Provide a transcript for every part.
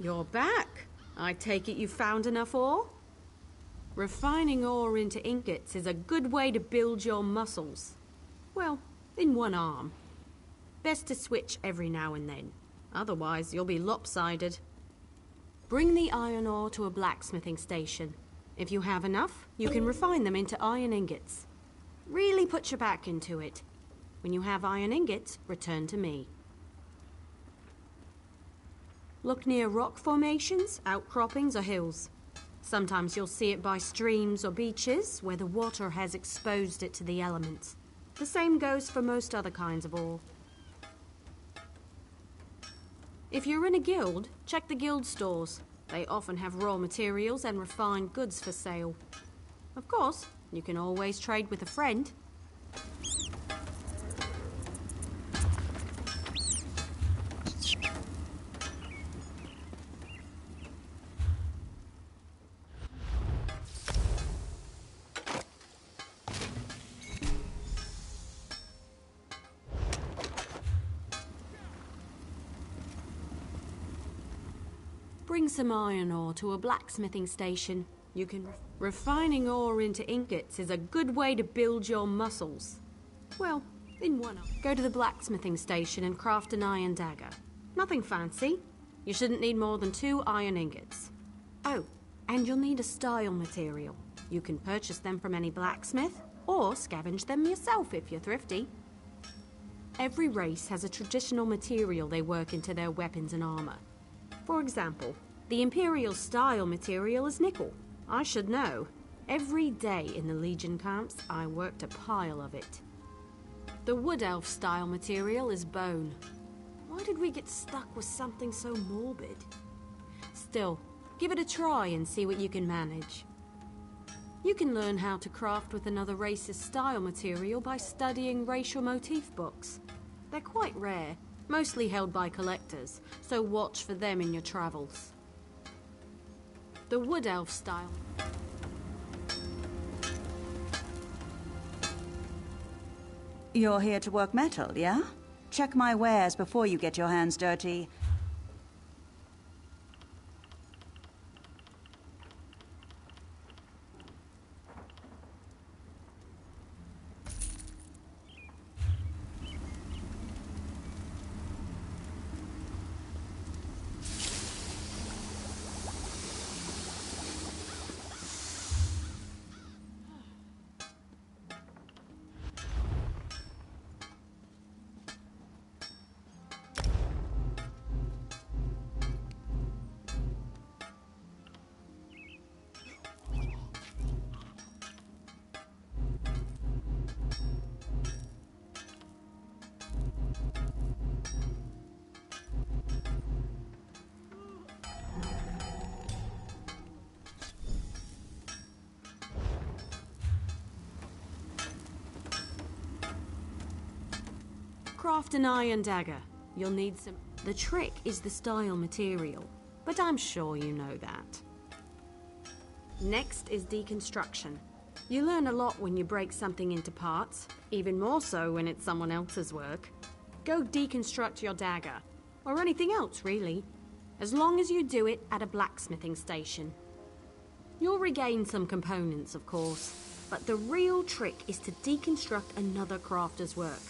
You're back. I take it you found enough ore? Refining ore into ingots is a good way to build your muscles. Well, in one arm. Best to switch every now and then. Otherwise, you'll be lopsided. Bring the iron ore to a blacksmithing station. If you have enough, you can refine them into iron ingots. Really put your back into it. When you have iron ingots, return to me. Look near rock formations, outcroppings, or hills. Sometimes you'll see it by streams or beaches where the water has exposed it to the elements. The same goes for most other kinds of ore. If you're in a guild, check the guild stores. They often have raw materials and refined goods for sale. Of course, you can always trade with a friend. Bring some iron ore to a blacksmithing station. You can refining ore into ingots is a good way to build your muscles. Well, in one arm. Go to the blacksmithing station and craft an iron dagger. Nothing fancy. You shouldn't need more than 2 iron ingots. Oh, and you'll need a style material. You can purchase them from any blacksmith, or scavenge them yourself if you're thrifty. Every race has a traditional material they work into their weapons and armor. For example, the Imperial style material is nickel. I should know. Every day in the Legion camps, I worked a pile of it. The Wood Elf style material is bone. Why did we get stuck with something so morbid? Still, give it a try and see what you can manage. You can learn how to craft with another race's style material by studying racial motif books. They're quite rare. Mostly held by collectors, so watch for them in your travels. The Wood Elf style. You're here to work metal, yeah? Check my wares before you get your hands dirty. Craft an iron dagger. You'll need some... The trick is the style material, but I'm sure you know that. Next is deconstruction. You learn a lot when you break something into parts, even more so when it's someone else's work. Go deconstruct your dagger, or anything else really, as long as you do it at a blacksmithing station. You'll regain some components, of course, but the real trick is to deconstruct another crafter's work.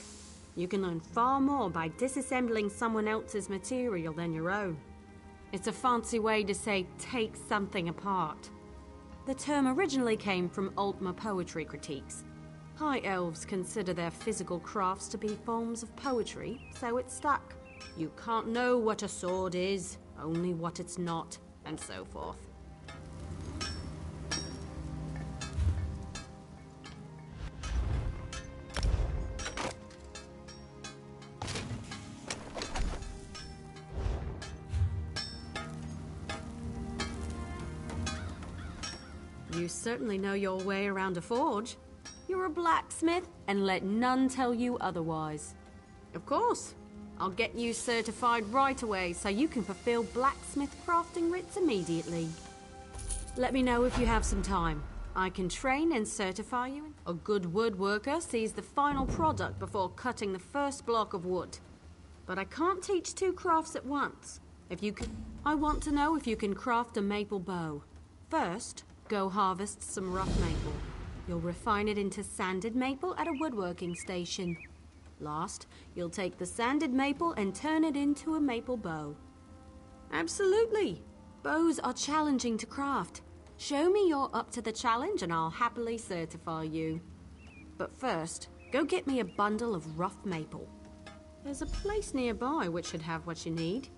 You can learn far more by disassembling someone else's material than your own. It's a fancy way to say take something apart. The term originally came from Ultima poetry critiques. High elves consider their physical crafts to be forms of poetry, so it stuck. You can't know what a sword is, only what it's not, and so forth. You certainly know your way around a forge. You're a blacksmith, and let none tell you otherwise. Of course, I'll get you certified right away so you can fulfill blacksmith crafting writs immediately. Let me know if you have some time. I can train and certify you. A good woodworker sees the final product before cutting the first block of wood. But I can't teach 2 crafts at once. I want to know if you can craft a maple bow. First, go harvest some rough maple. You'll refine it into sanded maple at a woodworking station. Last, you'll take the sanded maple and turn it into a maple bow. Absolutely. Bows are challenging to craft. Show me you're up to the challenge and I'll happily certify you. But first, go get me a bundle of rough maple. There's a place nearby which should have what you need.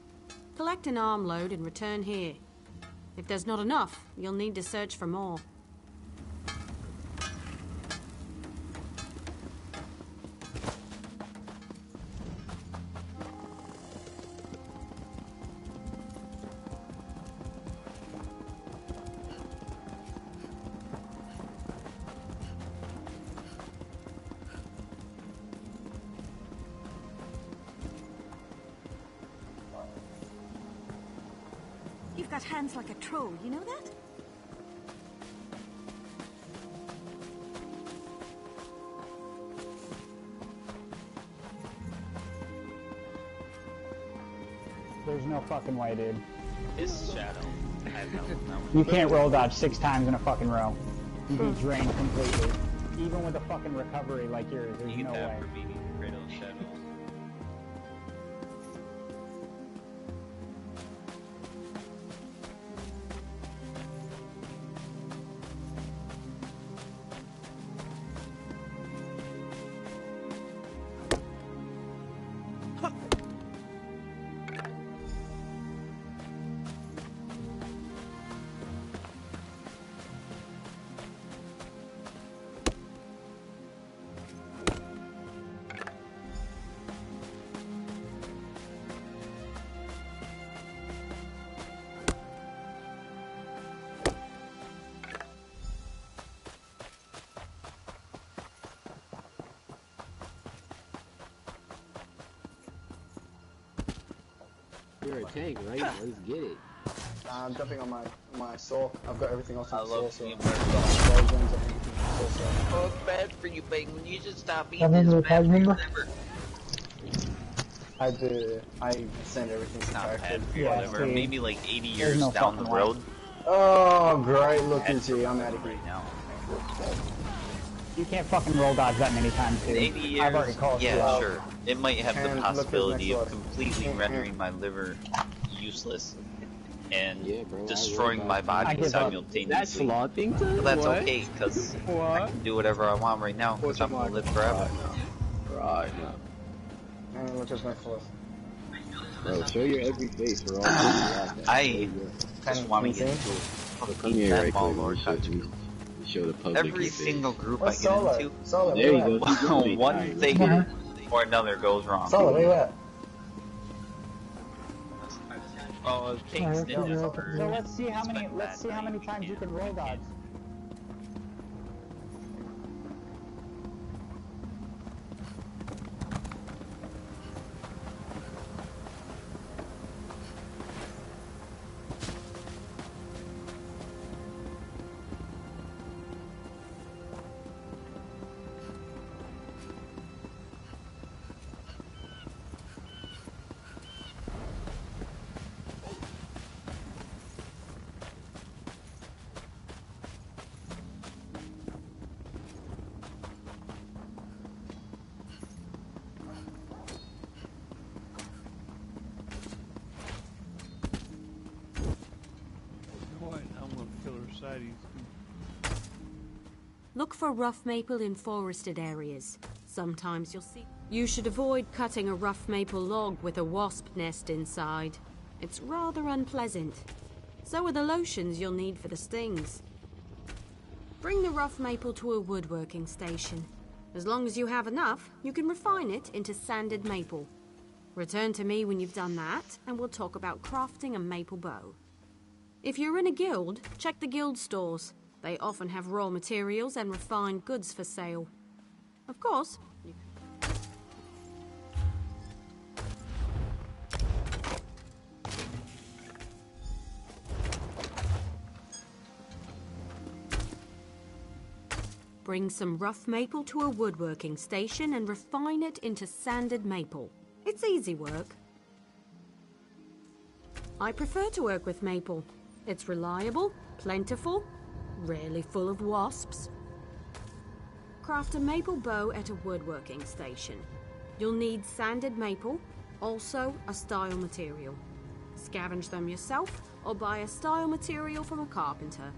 Collect an armload and return here. If there's not enough, you'll need to search for more. You've got hands like a troll, you know that? There's no fucking way, dude. It's Shadow. You can't roll dodge 6 times in a fucking row. You get drained completely. Even with a fucking recovery like yours, there's no way. For beating Kratos Shadow. You're a tank, right? Let's get it. I'm jumping on my saw. I've got everything else on the saw. seeing So I've got my explosions and everything on the saw. Oh, it's bad for you, Bangman. You should stop eating this bad for your liver. I do. I send everything It's to not bad factory. for your Yeah, liver. see, Maybe like 80 there's years no down the fucking way. road. Oh, great looking That's to you. I'm out of here. right now. You can't fucking roll dodge that many times, dude. 80 years, I've already called you yeah, out. sure. It might have And the look who's possibility next of to us. completely rendering my liver useless and Yeah, bro, I destroying rolled my dodge. I body give up. simultaneously. That's Slothington? But that's What? okay, because I What? can do whatever I want right now, because I'm gonna live forever. Right, no. And look at my fluff. Bro, show your ugly face. We're all looking at I just want to get Can into a Come fucking here fat right ball, quick. Lord. Show the public Every your face. single group I What's get Solo? into, Solo, There you where you go. at? Keep going. one Alright. thing or another goes wrong. Solo, where you at? Oh, it takes ninjas So for let's see how many times you can roll dodge. Look for rough maple in forested areas. Sometimes you'll see. You should avoid cutting a rough maple log with a wasp nest inside. It's rather unpleasant. So are the lotions you'll need for the stings. Bring the rough maple to a woodworking station. As long as you have enough, you can refine it into sanded maple. Return to me when you've done that, and we'll talk about crafting a maple bow. If you're in a guild, check the guild stores. They often have raw materials and refined goods for sale. Of course, bring some rough maple to a woodworking station and refine it into sanded maple. It's easy work. I prefer to work with maple. It's reliable, plentiful, rarely full of wasps. Craft a maple bow at a woodworking station. You'll need sanded maple, also a style material. Scavenge them yourself or buy a style material from a carpenter.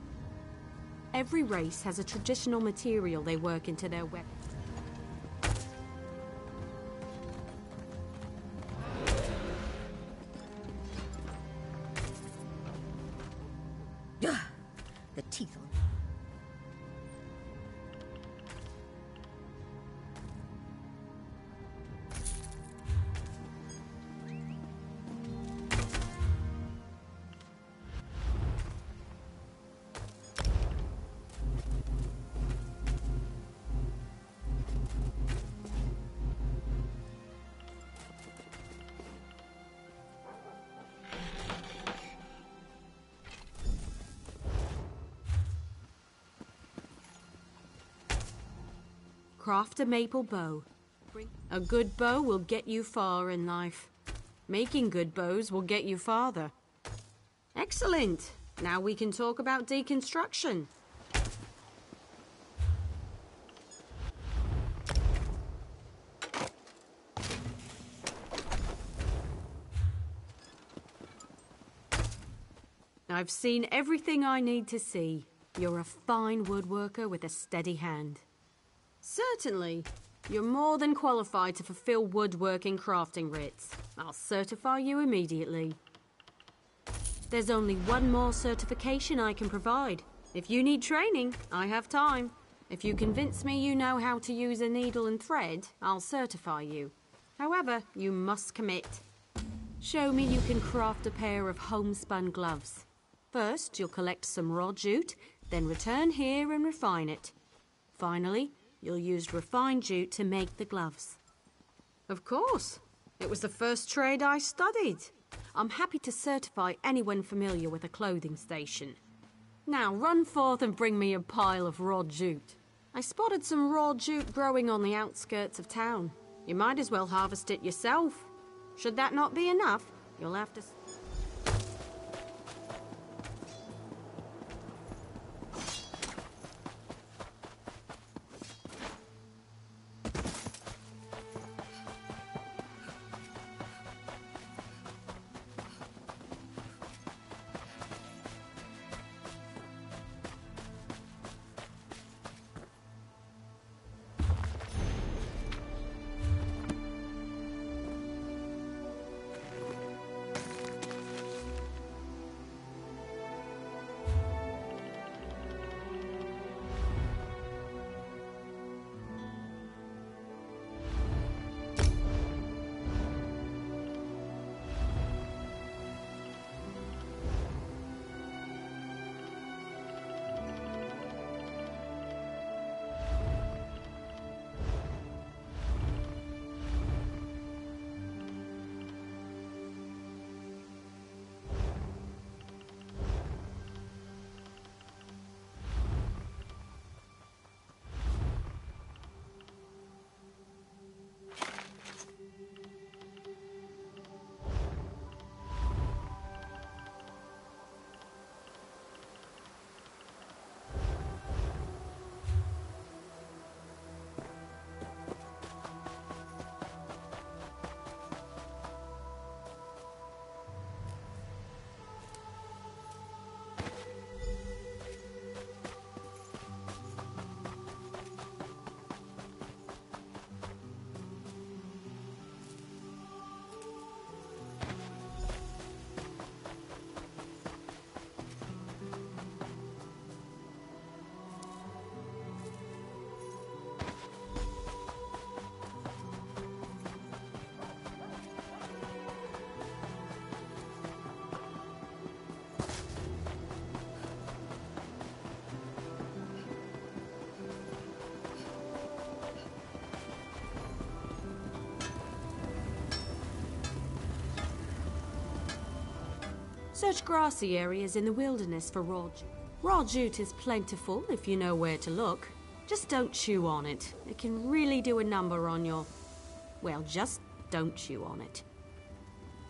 Every race has a traditional material they work into their weapon. The teeth on. Craft a maple bow. A good bow will get you far in life. Making good bows will get you farther. Excellent! Now we can talk about deconstruction. I've seen everything I need to see. You're a fine woodworker with a steady hand. Certainly. You're more than qualified to fulfill woodworking crafting writs. I'll certify you immediately. There's only one more certification I can provide. If you need training, I have time. If you convince me you know how to use a needle and thread, I'll certify you. However, you must commit. Show me you can craft a pair of homespun gloves. First, you'll collect some raw jute, then return here and refine it. Finally, you'll use refined jute to make the gloves. Of course. It was the first trade I studied. I'm happy to certify anyone familiar with a clothing station. Now run forth and bring me a pile of raw jute. I spotted some raw jute growing on the outskirts of town. You might as well harvest it yourself. Should that not be enough, you'll have to... Search grassy areas in the wilderness for raw jute. Raw jute is plentiful if you know where to look. Just don't chew on it. It can really do a number on your... Well, just don't chew on it.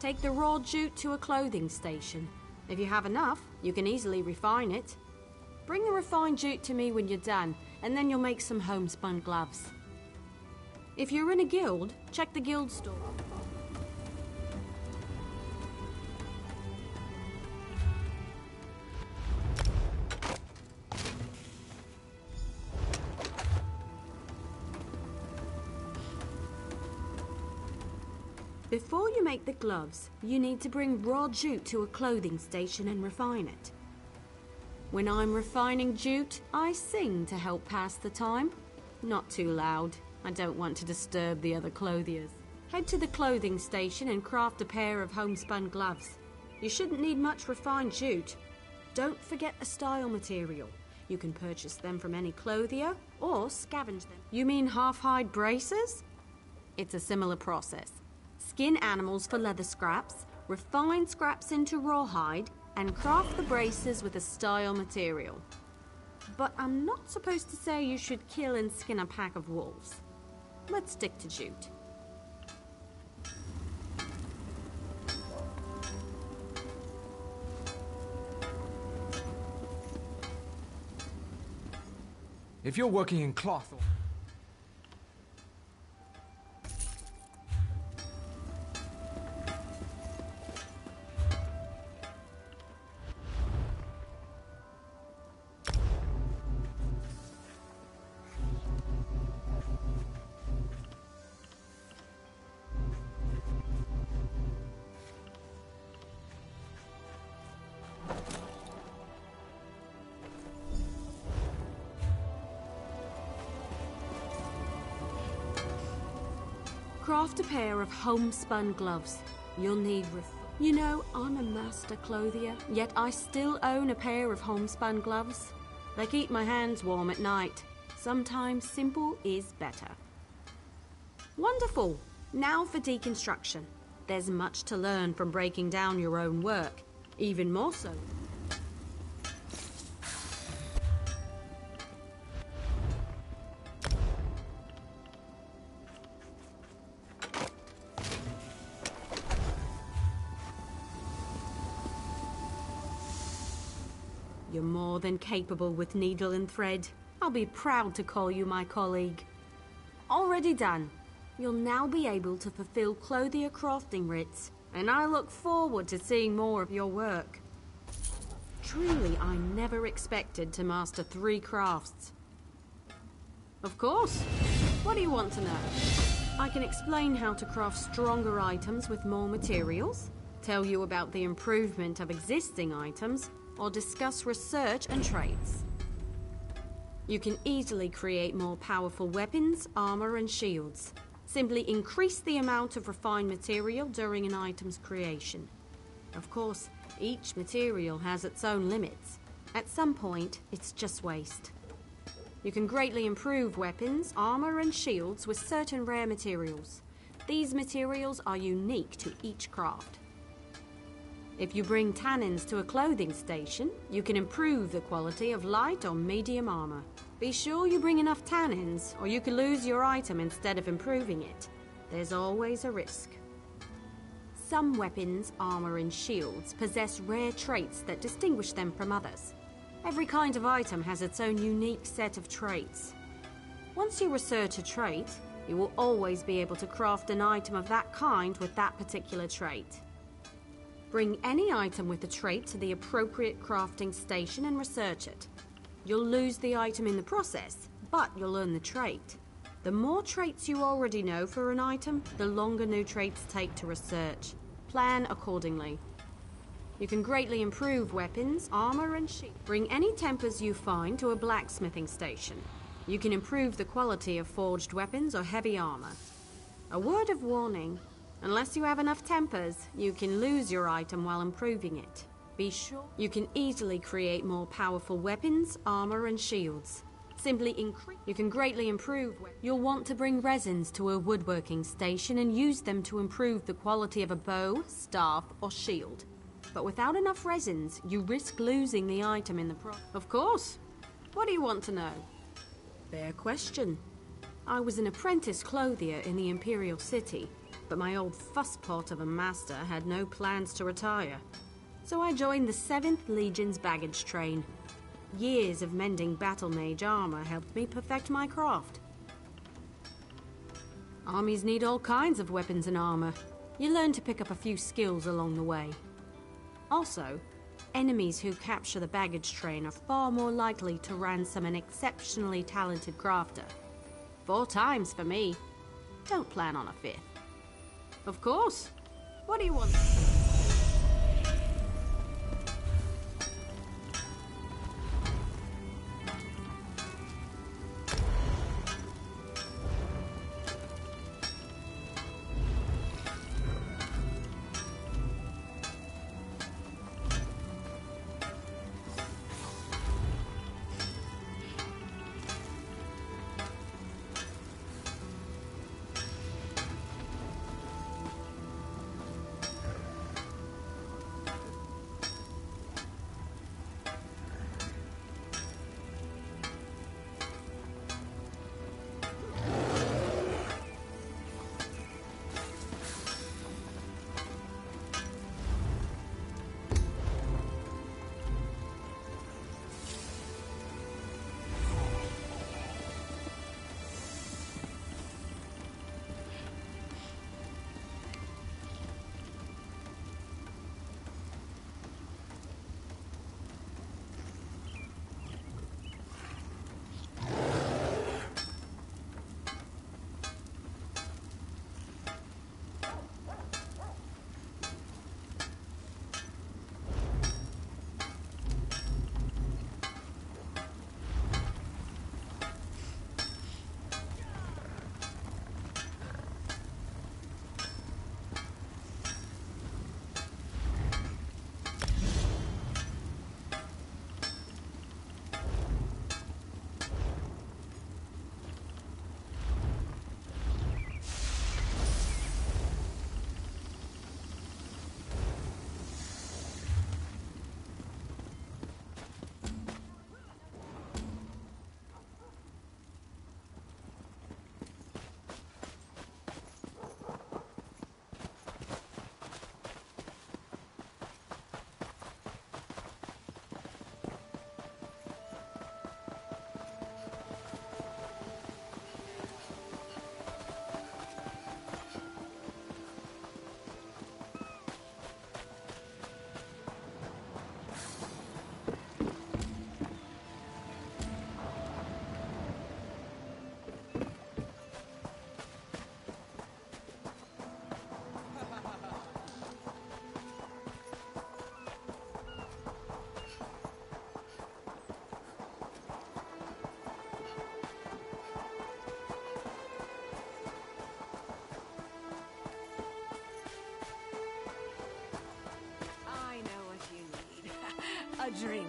Take the raw jute to a clothing station. If you have enough, you can easily refine it. Bring the refined jute to me when you're done, and then you'll make some homespun gloves. If you're in a guild, check the guild store. Before you make the gloves, you need to bring raw jute to a clothing station and refine it. When I'm refining jute, I sing to help pass the time. Not too loud. I don't want to disturb the other clothiers. Head to the clothing station and craft a pair of homespun gloves. You shouldn't need much refined jute. Don't forget the style material. You can purchase them from any clothier or scavenge them. You mean half-hide braces? It's a similar process. Skin animals for leather scraps, refine scraps into rawhide, and craft the braces with a style material. But I'm not supposed to say you should kill and skin a pack of wolves. Let's stick to jute. If you're working in cloth or... Craft a pair of homespun gloves. You'll need You know, I'm a master clothier, yet I still own a pair of homespun gloves. They keep my hands warm at night. Sometimes simple is better. Wonderful! Now for deconstruction. There's much to learn from breaking down your own work. Even more so. You're more than capable with needle and thread. I'll be proud to call you my colleague. Already done. You'll now be able to fulfill clothier crafting writs, and I look forward to seeing more of your work. Truly, I never expected to master 3 crafts. Of course. What do you want to know? I can explain how to craft stronger items with more materials, tell you about the improvement of existing items, or discuss research and traits. You can easily create more powerful weapons, armor, and shields. Simply increase the amount of refined material during an item's creation. Of course, each material has its own limits. At some point, it's just waste. You can greatly improve weapons, armor, and shields with certain rare materials. These materials are unique to each craft. If you bring tannins to a clothing station, you can improve the quality of light or medium armor. Be sure you bring enough tannins, or you could lose your item instead of improving it. There's always a risk. Some weapons, armor, and shields possess rare traits that distinguish them from others. Every kind of item has its own unique set of traits. Once you research a trait, you will always be able to craft an item of that kind with that particular trait. Bring any item with the trait to the appropriate crafting station and research it. You'll lose the item in the process, but you'll learn the trait. The more traits you already know for an item, the longer new traits take to research. Plan accordingly. You can greatly improve weapons, armor, and shields. Bring any tempers you find to a blacksmithing station. You can improve the quality of forged weapons or heavy armor. A word of warning. Unless you have enough tempers, you can lose your item while improving it. Be sure you can easily create more powerful weapons, armor, and shields. Simply increase. You can greatly improve. You'll want to bring resins to a woodworking station and use them to improve the quality of a bow, staff, or shield. But without enough resins, you risk losing the item in the process. Of course. What do you want to know? Fair question. I was an apprentice clothier in the Imperial City. but my old fusspot of a master had no plans to retire. So I joined the 7th Legion's baggage train. Years of mending battle mage armor helped me perfect my craft. Armies need all kinds of weapons and armor. You learn to pick up a few skills along the way. Also, enemies who capture the baggage train are far more likely to ransom an exceptionally talented crafter. 4 times for me. Don't plan on a 5th. Of course. What do you want? A drink.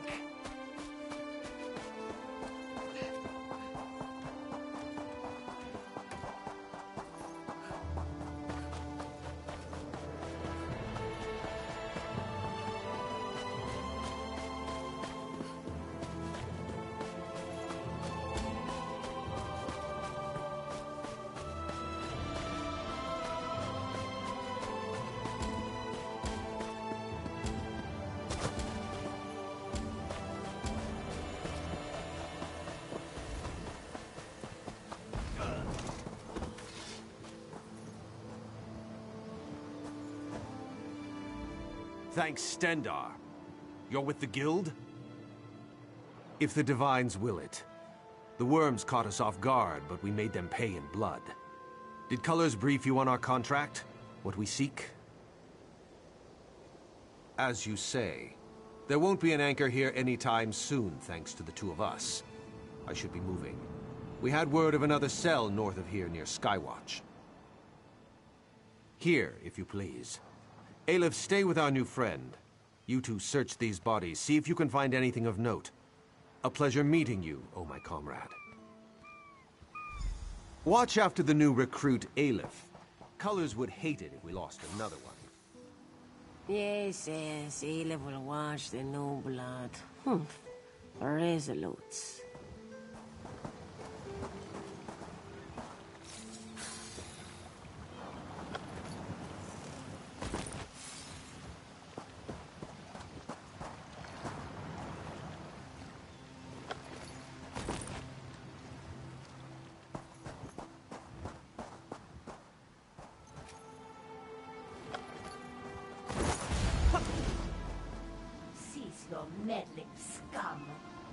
Thanks, Stendar. You're with the guild? If the divines will it. The worms caught us off guard, but we made them pay in blood. Did Colors brief you on our contract? What we seek? As you say, there won't be an anchor here anytime soon, thanks to the 2 of us. I should be moving. We had word of another cell north of here near Skywatch. Here, if you please. Aleph, stay with our new friend. You 2 search these bodies, see if you can find anything of note. A pleasure meeting you, oh my comrade. Watch after the new recruit, Aleph. Colors would hate it if we lost another one. Yes, Aleph will watch the new blood. Resolute.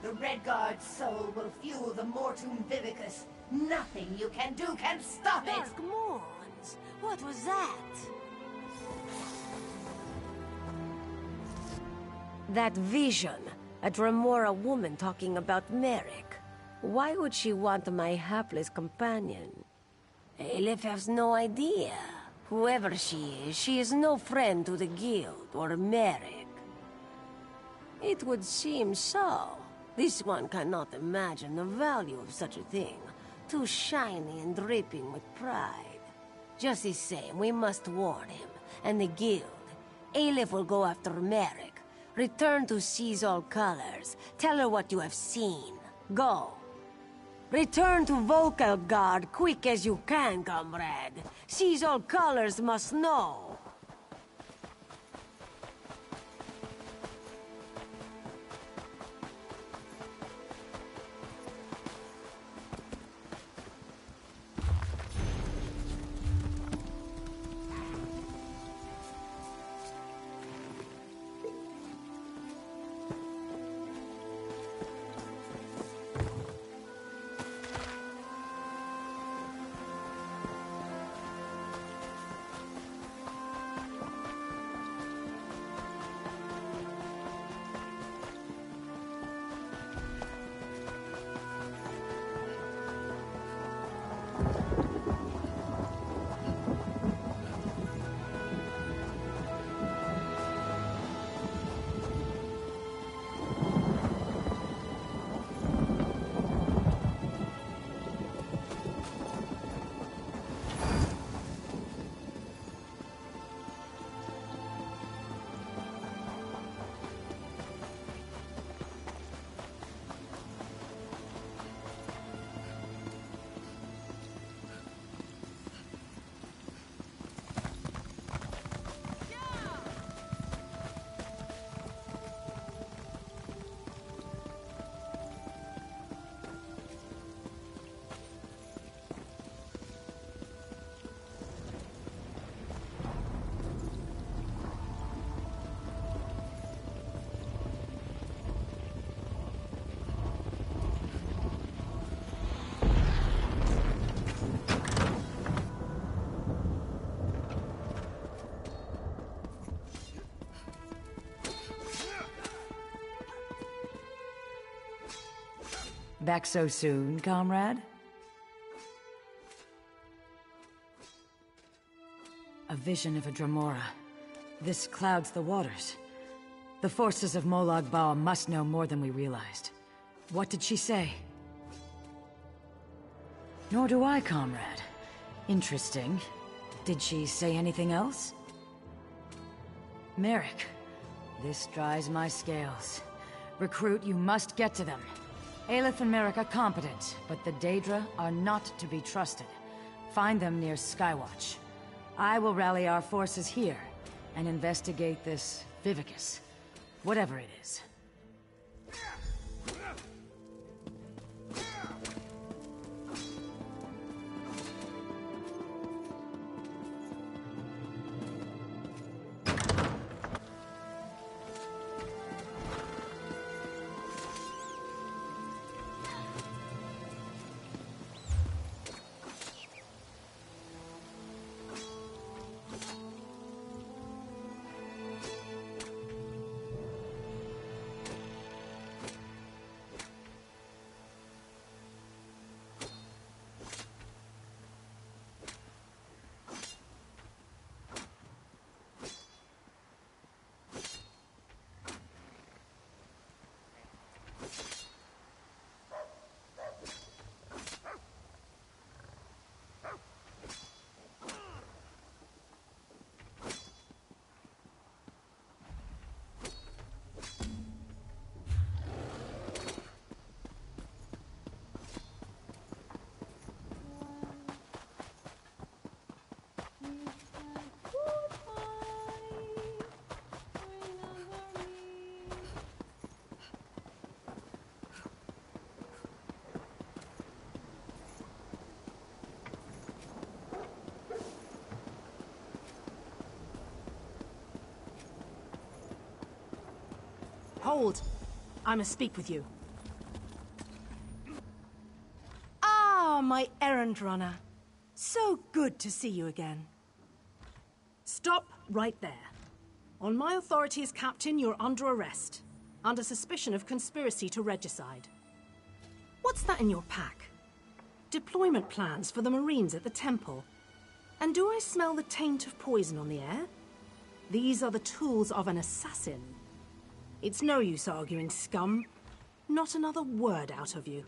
The Redguard's soul will fuel the Mortum Vivicus. Nothing you can do can stop it! Dark Moons! What was that? That vision. A Dremora woman talking about Merrick. Why would she want my hapless companion? Aleph has no idea. Whoever she is no friend to the Guild or Merrick. It would seem so. This one cannot imagine the value of such a thing. Too shiny and dripping with pride. Just the same, we must warn him. And the Guild. Aleph will go after Merrick. Return to Seize All Colors. Tell her what you have seen. Go. Return to Volkelgard quick as you can, comrade. Seize All Colors must know. Back so soon, comrade? A vision of a Dremora. This clouds the waters. The forces of Molag Bal must know more than we realized. What did she say? Nor do I, comrade. Interesting. Did she say anything else? Merrick. This dries my scales. Recruit, you must get to them. Aleph and Merrick are competent, but the Daedra are not to be trusted. Find them near Skywatch. I will rally our forces here and investigate this Vivicus. Whatever it is. Hold! I must speak with you. my errand runner. So good to see you again. Stop right there. On my authority as captain, you're under arrest, under suspicion of conspiracy to regicide. What's that in your pack? Deployment plans for the Marines at the temple. And do I smell the taint of poison on the air? These are the tools of an assassin. It's no use arguing, scum. Not another word out of you.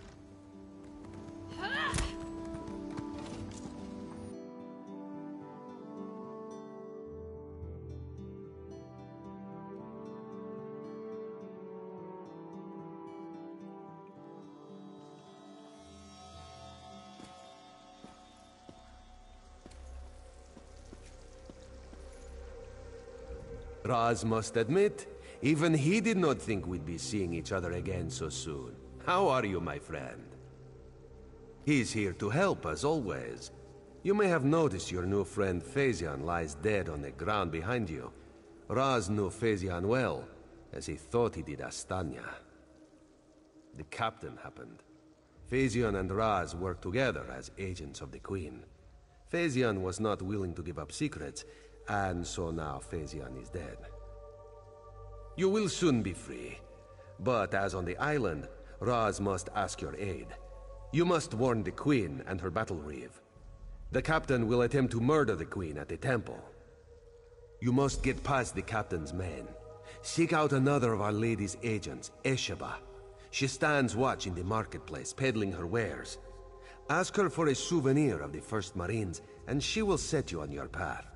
Raz must admit, even he did not think we'd be seeing each other again so soon. How are you, my friend? He's here to help, as always. You may have noticed your new friend Phazion lies dead on the ground behind you. Raz knew Phazion well, as he thought he did Astanya. The captain happened. Phazion and Raz worked together as agents of the Queen. Phazion was not willing to give up secrets, and so now Phazion is dead. You will soon be free, but as on the island, Raz must ask your aid. You must warn the Queen and her battle reeve. The captain will attempt to murder the Queen at the temple. You must get past the captain's men. Seek out another of Our Lady's agents, Esheba. She stands watch in the marketplace, peddling her wares. Ask her for a souvenir of the First Marines, and she will set you on your path.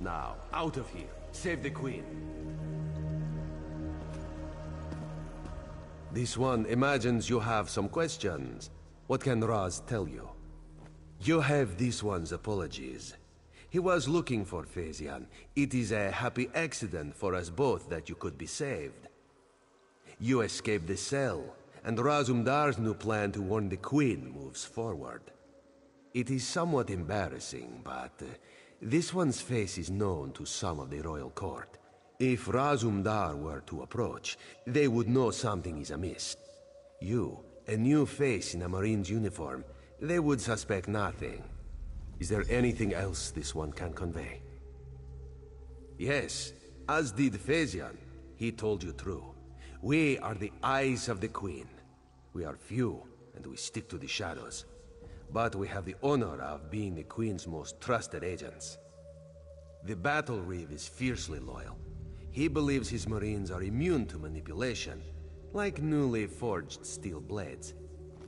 Now, out of here. Save the Queen. This one imagines you have some questions. What can Raz tell you? You have this one's apologies. He was looking for Phazion. It is a happy accident for us both that you could be saved. You escaped the cell, and Razumdar's new plan to warn the Queen moves forward. It is somewhat embarrassing, but this one's face is known to some of the royal court. If Razumdar were to approach, they would know something is amiss. You, a new face in a Marine's uniform, they would suspect nothing. Is there anything else this one can convey? Yes, as did Phazion. He told you true. We are the eyes of the Queen. We are few, and we stick to the shadows. But we have the honor of being the Queen's most trusted agents. The Battle Reeve is fiercely loyal. He believes his Marines are immune to manipulation, like newly forged steel blades.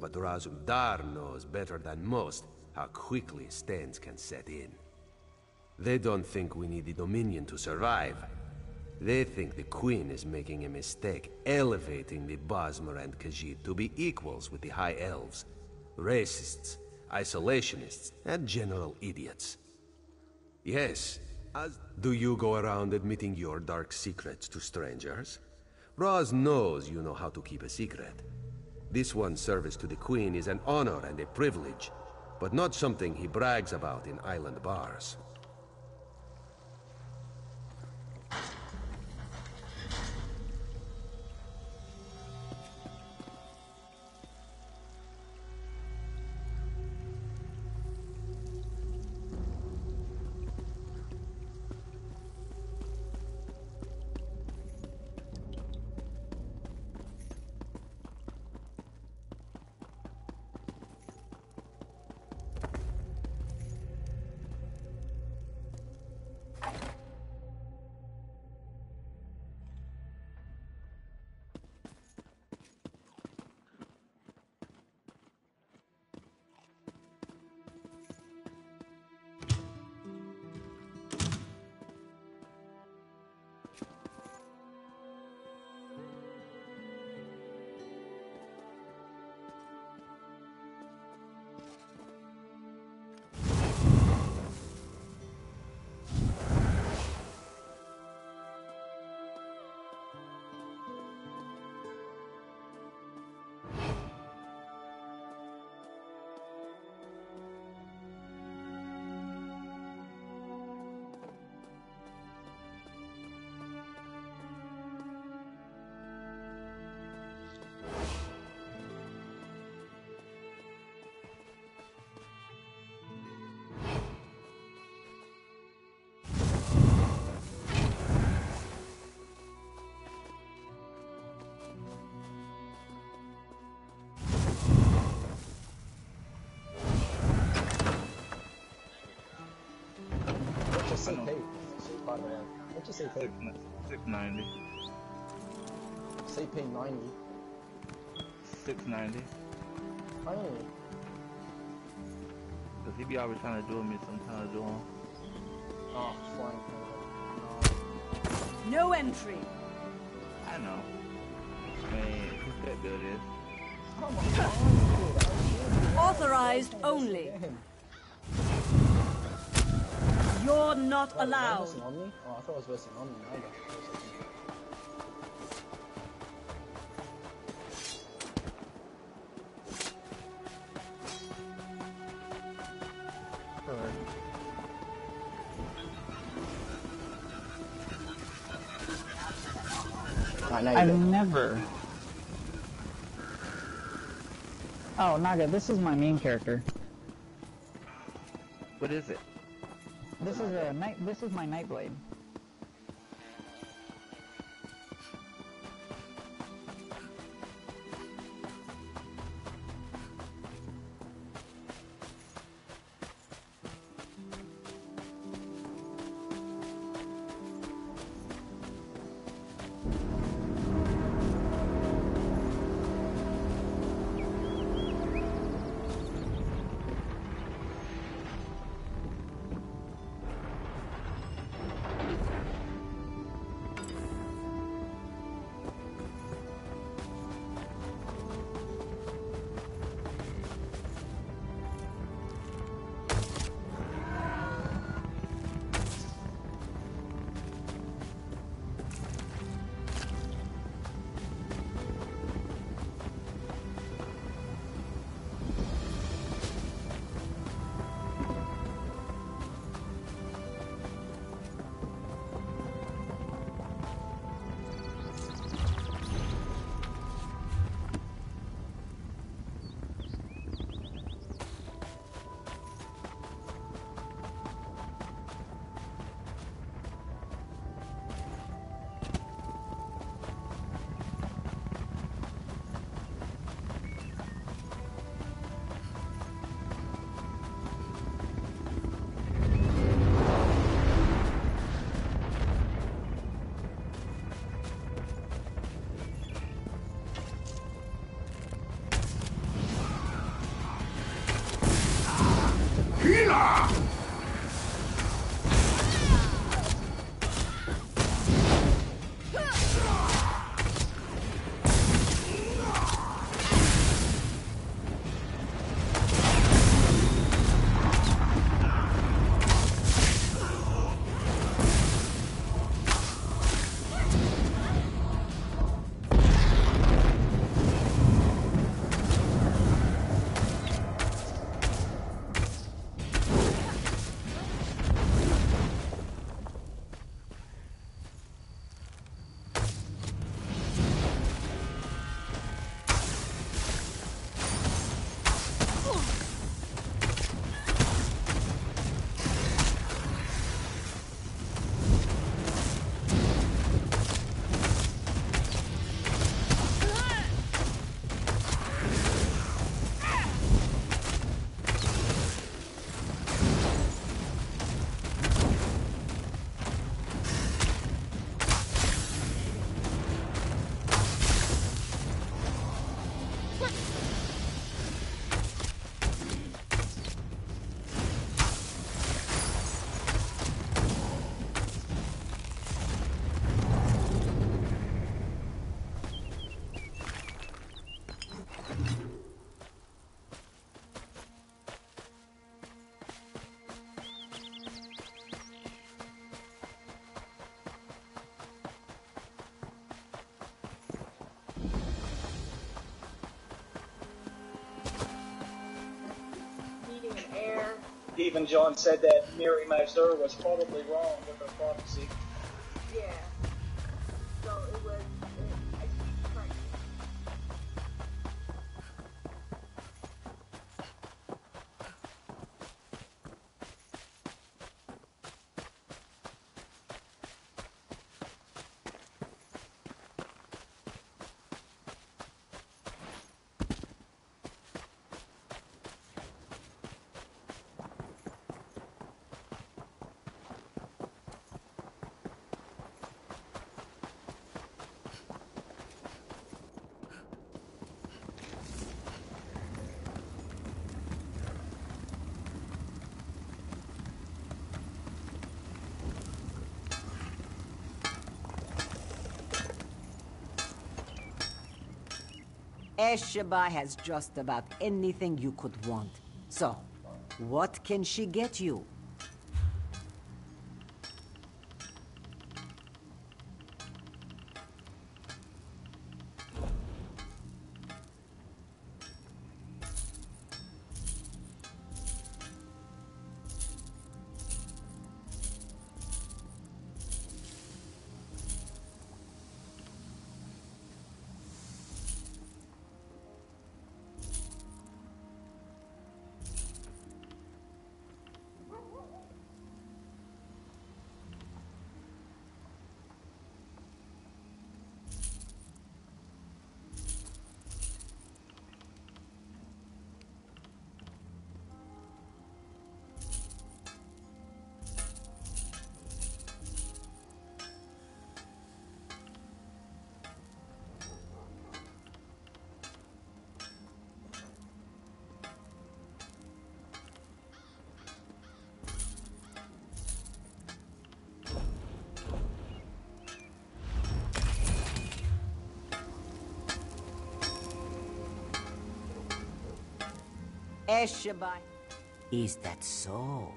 But Razumdar knows better than most how quickly stains can set in. They don't think we need the Dominion to survive. They think the Queen is making a mistake, elevating the Bosmer and Khajiit to be equals with the High Elves. Racists, isolationists, and general idiots. Yes, do you go around admitting your dark secrets to strangers? Raz knows you know how to keep a secret. This one's service to the Queen is an honor and a privilege, but not something he brags about in island bars. hardware? What'd you say, Pete? 690. CP90. 690. Oh. Because he be always trying to duel me sometimes, duel. Oh, flying. No entry. I know. I mean, who's that build is? Come on. Authorized only. You're not allowed. On me? Oh, I thought I was versing on me. I've never. Oh, Naga, this is my main character. What is it? This is a night. This is my Nightblade. Even John said that Mary Mazur was probably wrong with her prophecy. Yeah. So it was a huge crisis. Esheba has just about anything you could want. So, what can she get you? Esheba. Is that so?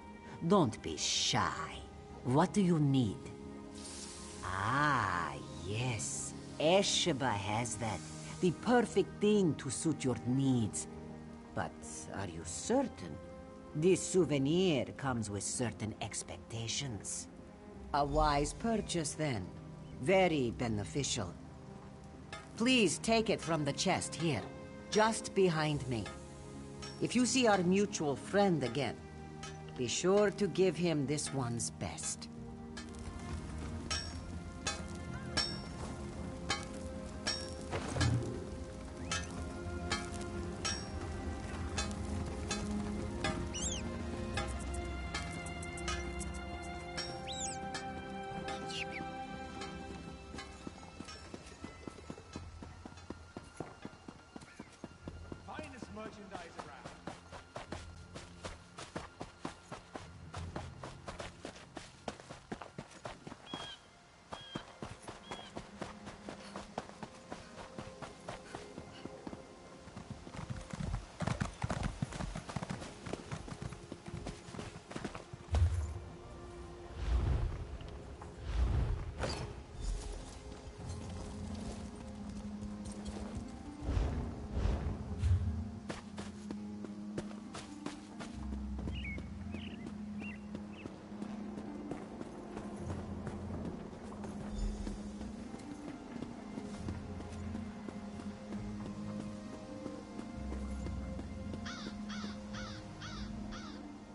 Don't be shy. What do you need? Ah, yes. Esheba has that. The perfect thing to suit your needs. But are you certain? This souvenir comes with certain expectations. A wise purchase, then. Very beneficial. Please take it from the chest here, just behind me. If you see our mutual friend again, be sure to give him this one's best.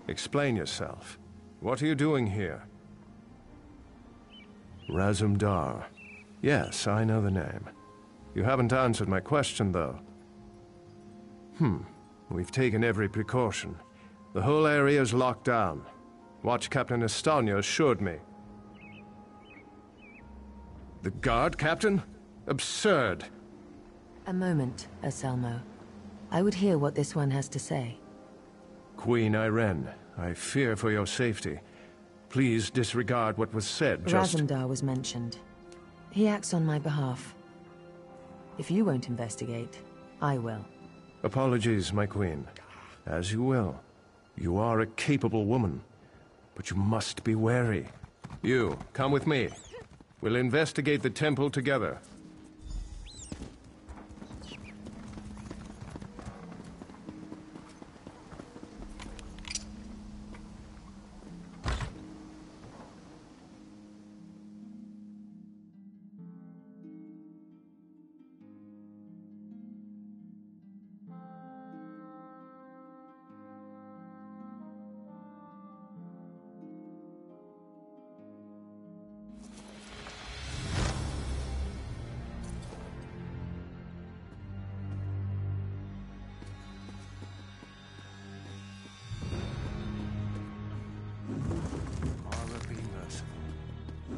Explain yourself. What are you doing here? Razumdar. Yes, I know the name. You haven't answered my question, though. We've taken every precaution. The whole area is locked down. Watch Captain Estonia assured me. The guard, Captain? Absurd! A moment, Anselmo. I would hear what this one has to say. Queen Irene, I fear for your safety. Please disregard what was said, Razumdar was mentioned. He acts on my behalf. If you won't investigate, I will. Apologies, my queen. As you will. You are a capable woman, but you must be wary. You, come with me. We'll investigate the temple together.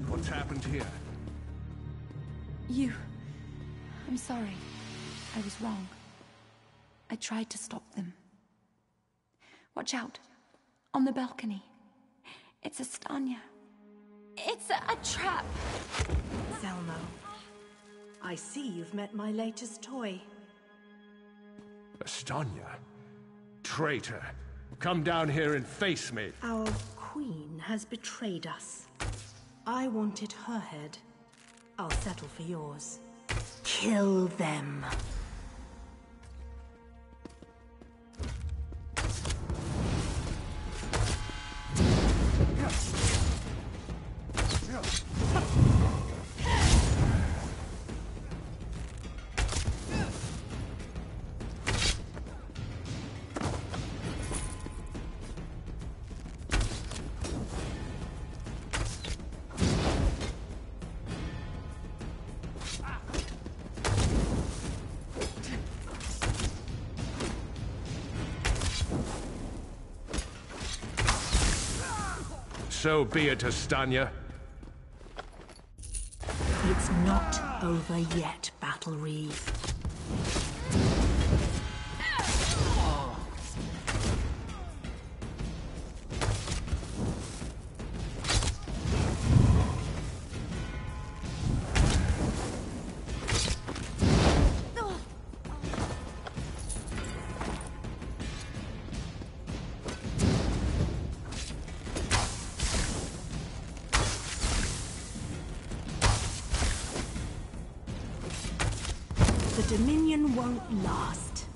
What's happened here? I'm sorry. I was wrong. I tried to stop them. Watch out. On the balcony. It's Estania. It's a trap. Selmo, I see you've met my latest toy. Estonia? Traitor. Come down here and face me. Our queen has betrayed us. I wanted her head. I'll settle for yours. Kill them. So be it, Estonia. It's not over yet, Battle Reeve. The Dominion won't last.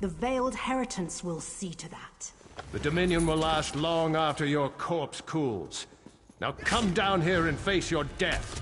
The Veiled Heritance will see to that. The Dominion will last long after your corpse cools. Now come down here and face your death.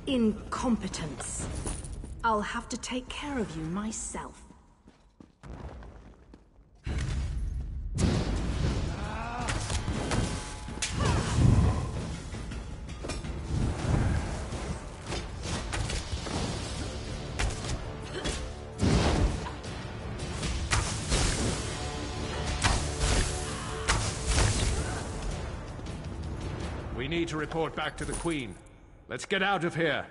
Incompetence. I'll have to take care of you myself. We need to report back to the Queen. Let's get out of here.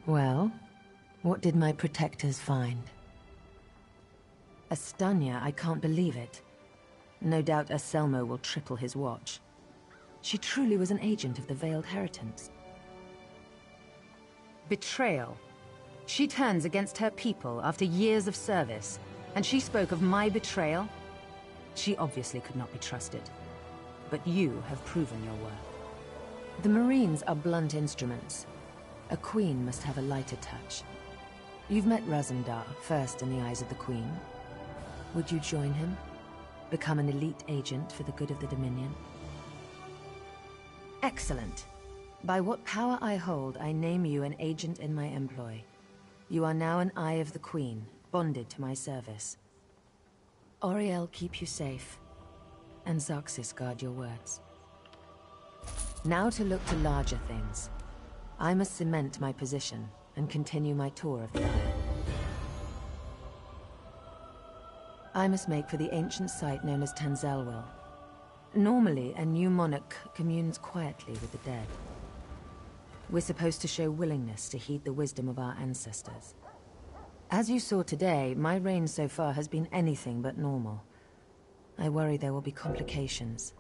Well, what did my protectors find? Estonia, I can't believe it. No doubt Anselmo will triple his watch. She truly was an agent of the Veiled Heritance. Betrayal. She turns against her people after years of service, and she spoke of my betrayal? She obviously could not be trusted. But you have proven your worth. The Marines are blunt instruments. A queen must have a lighter touch. You've met Razumdar, first in the eyes of the Queen. Would you join him? Become an elite agent for the good of the Dominion? Excellent. By what power I hold, I name you an agent in my employ. You are now an Eye of the Queen, bonded to my service. Auriel keep you safe, and Xaxis guard your words. Now to look to larger things. I must cement my position and continue my tour of the Isle. I must make for the ancient site known as Tanzelwil. Normally, a new monarch communes quietly with the dead. We're supposed to show willingness to heed the wisdom of our ancestors. As you saw today, my reign so far has been anything but normal. I worry there will be complications.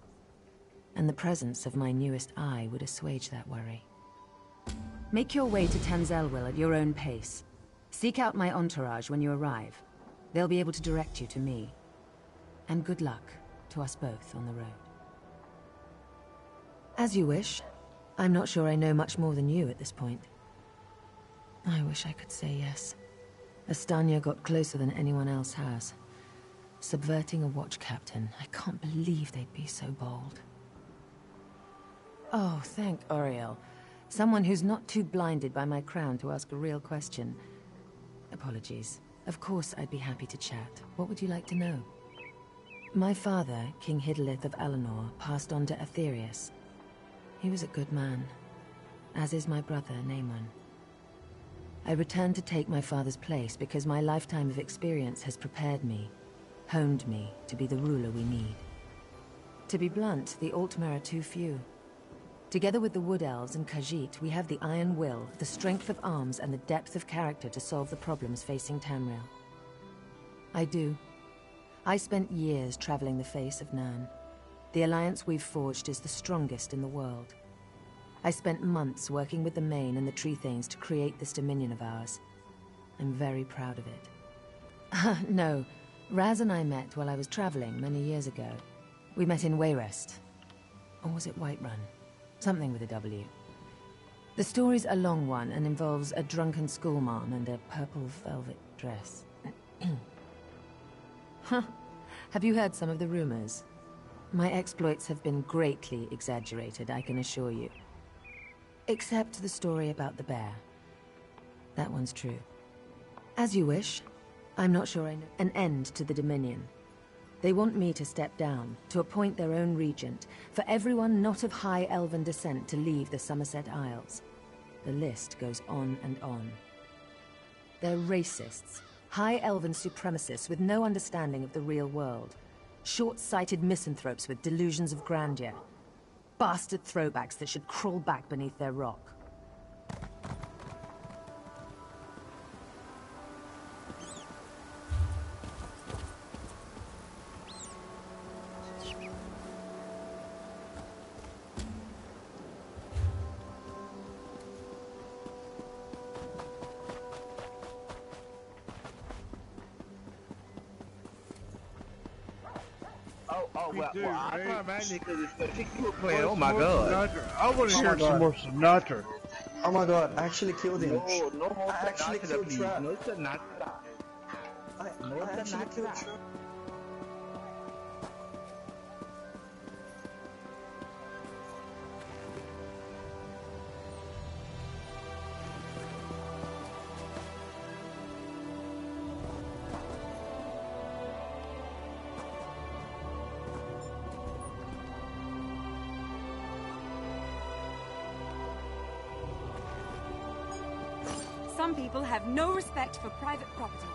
And the presence of my newest eye would assuage that worry. Make your way to Tanzelwil at your own pace. Seek out my entourage when you arrive. They'll be able to direct you to me. And good luck to us both on the road. As you wish. I'm not sure I know much more than you at this point. I wish I could say yes. Astanya got closer than anyone else has. Subverting a watch captain. I can't believe they'd be so bold. Oh, thank Oriel. Someone who's not too blinded by my crown to ask a real question. Apologies. Of course I'd be happy to chat. What would you like to know? My father, King Hidalith of Alinor, passed on to Aetherius. He was a good man, as is my brother, Naemon. I returned to take my father's place because my lifetime of experience has prepared me, honed me to be the ruler we need. To be blunt, the Altmer are too few. Together with the Wood Elves and Khajiit, we have the iron will, the strength of arms, and the depth of character to solve the problems facing Tamriel. I do. I spent years traveling the face of Nirn. The alliance we've forged is the strongest in the world. I spent months working with the Main and the Treethanes to create this dominion of ours. I'm very proud of it. No, Raz and I met while I was traveling many years ago. We met in Wayrest. Or was it Whiterun? Something with a W. The story's a long one and involves a drunken schoolmarm and a purple velvet dress. Huh. Have you heard some of the rumors? My exploits have been greatly exaggerated, I can assure you. Except the story about the bear. That one's true. As you wish. I'm not sure I know. An end to the Dominion. They want me to step down, to appoint their own regent, for everyone not of high elven descent to leave the Somerset Isles. The list goes on and on. They're racists, high elven supremacists with no understanding of the real world. Short-sighted misanthropes with delusions of grandeur. Bastard throwbacks that should crawl back beneath their rock. I can't imagine because you were playing. Oh my god! I want to hear some more Sinatra. Oh my god! I actually killed him. No, I actually killed Trap. No Sinatra. I actually killed Trap. Some people have no respect for private property.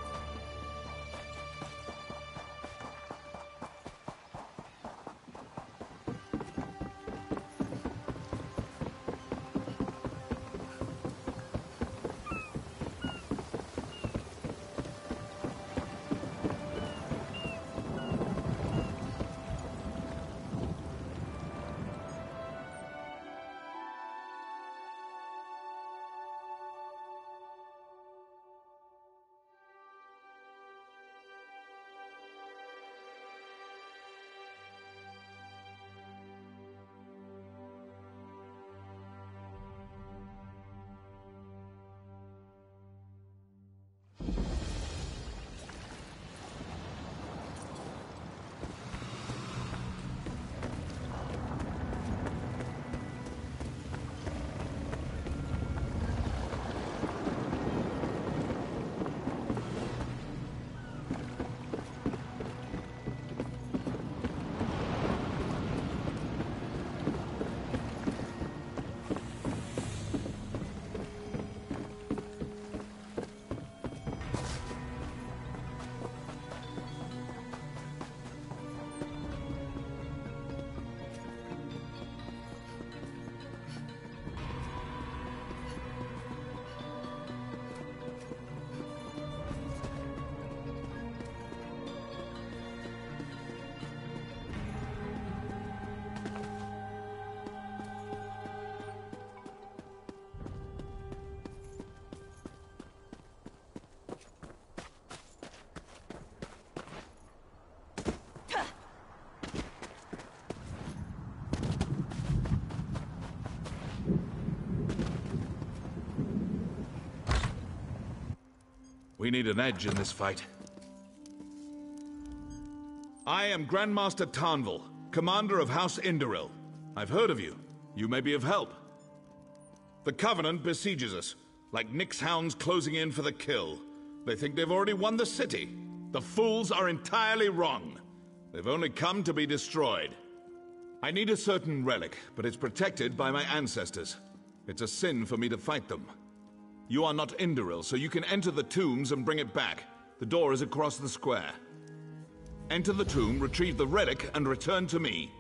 We need an edge in this fight. I am Grandmaster Tarnval, commander of House Indoril. I've heard of you. You may be of help. The Covenant besieges us, like Nyx hounds closing in for the kill. They think they've already won the city. The fools are entirely wrong. They've only come to be destroyed. I need a certain relic, but it's protected by my ancestors. It's a sin for me to fight them. You are not Indoril, so you can enter the tombs and bring it back. The door is across the square. Enter the tomb, retrieve the relic, and return to me.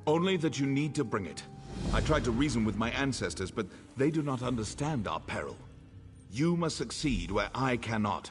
Only that you need to bring it. I tried to reason with my ancestors, but they do not understand our peril. You must succeed where I cannot.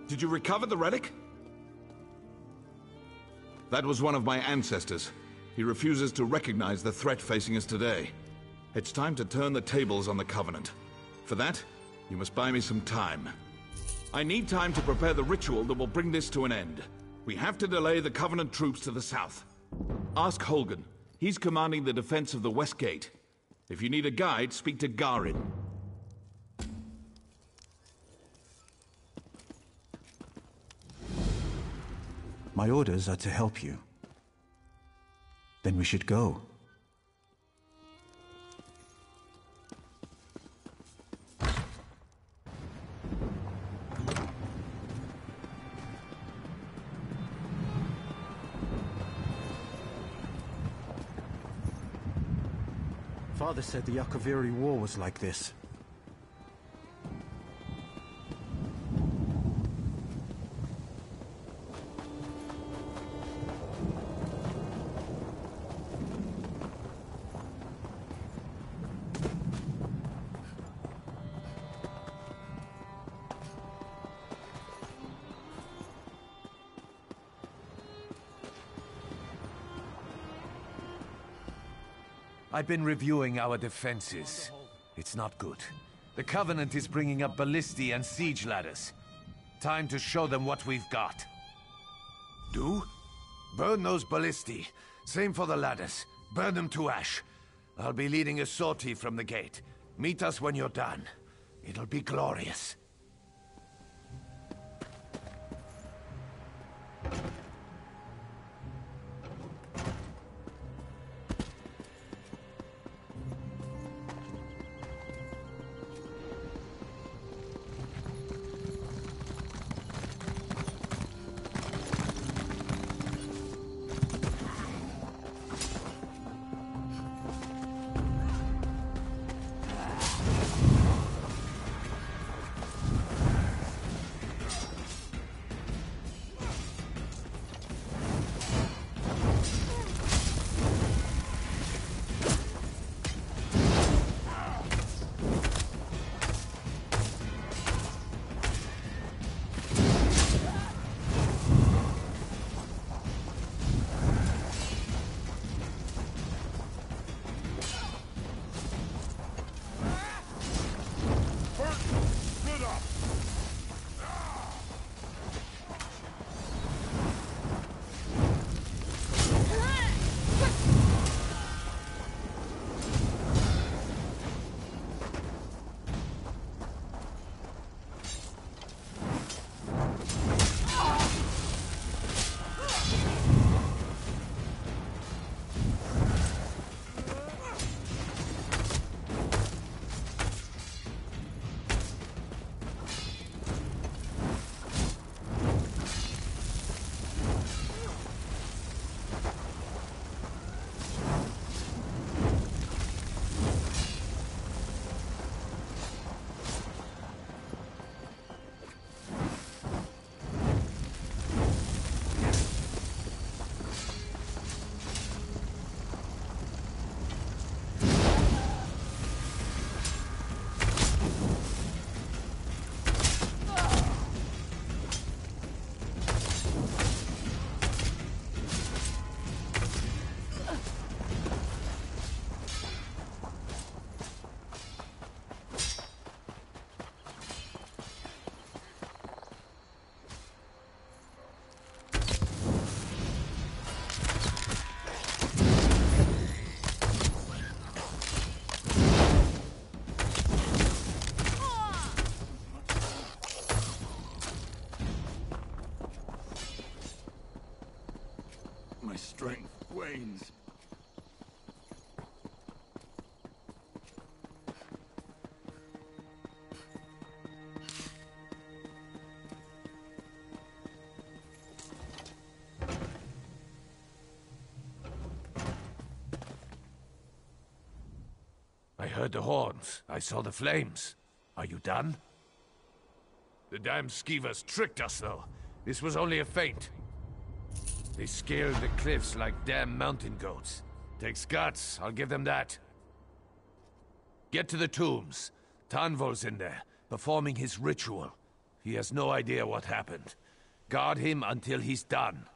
Did you recover the relic? That was one of my ancestors. He refuses to recognize the threat facing us today. It's time to turn the tables on the Covenant. For that, you must buy me some time. I need time to prepare the ritual that will bring this to an end. We have to delay the Covenant troops to the south. Ask Holgan. He's commanding the defense of the West Gate. If you need a guide, speak to Garin. My orders are to help you. Then we should go. Father said the Yakaviri War was like this. I've been reviewing our defenses. It's not good. The Covenant is bringing up ballistae and siege ladders. Time to show them what we've got. Do? Burn those ballistae. Same for the ladders. Burn them to ash. I'll be leading a sortie from the gate. Meet us when you're done. It'll be glorious. My strength wanes. I heard the horns. I saw the flames. Are you done? The damn skeevers tricked us, though. This was only a feint. They scaled the cliffs like damn mountain goats. Takes guts, I'll give them that. Get to the tombs. Tanvol's in there, performing his ritual. He has no idea what happened. Guard him until he's done.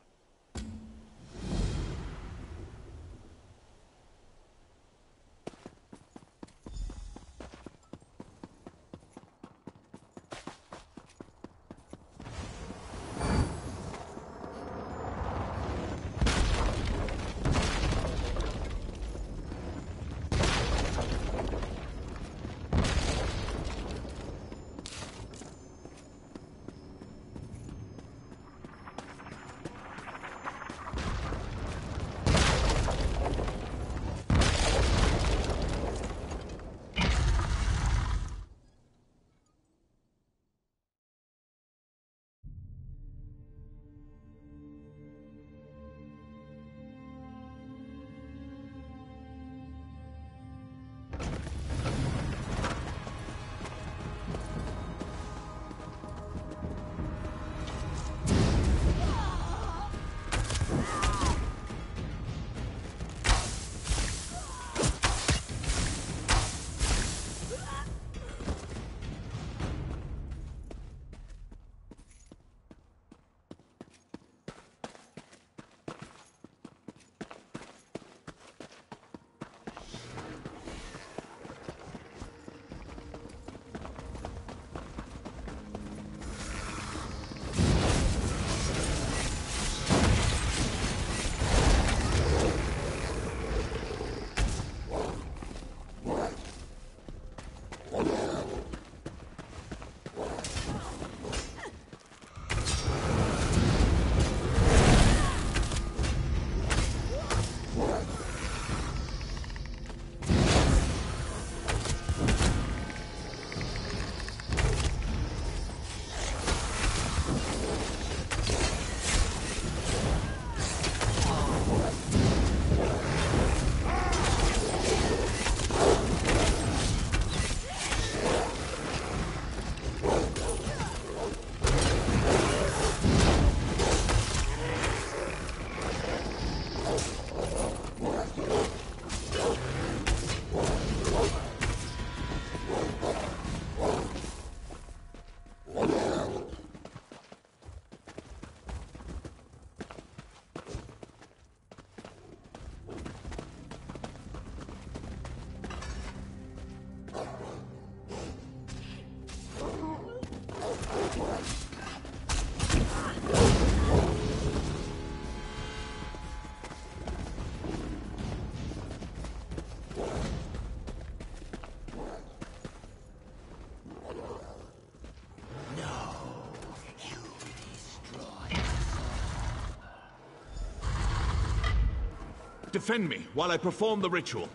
Defend me while I perform the ritual.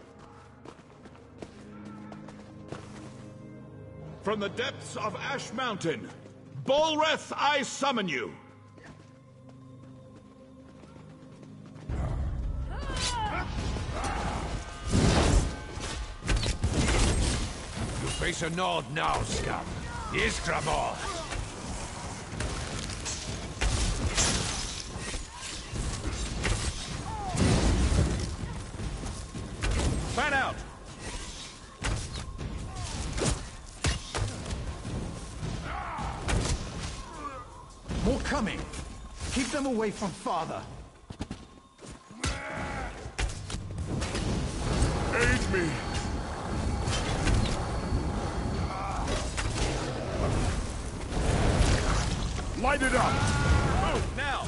From the depths of Ash Mountain, Bolreth, I summon you! You face a nod now, scum. Iskramor! Fan out! More coming! Keep them away from father! Aid me! Light it up! Move now!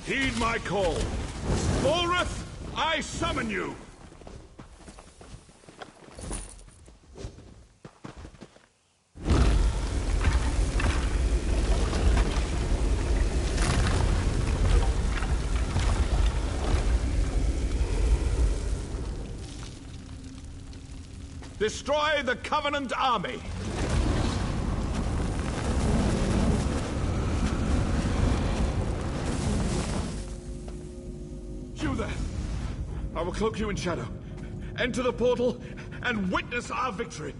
Heed my call. Bolreth, I summon you! Destroy the Covenant army! I will cloak you in shadow. Enter the portal and witness our victory.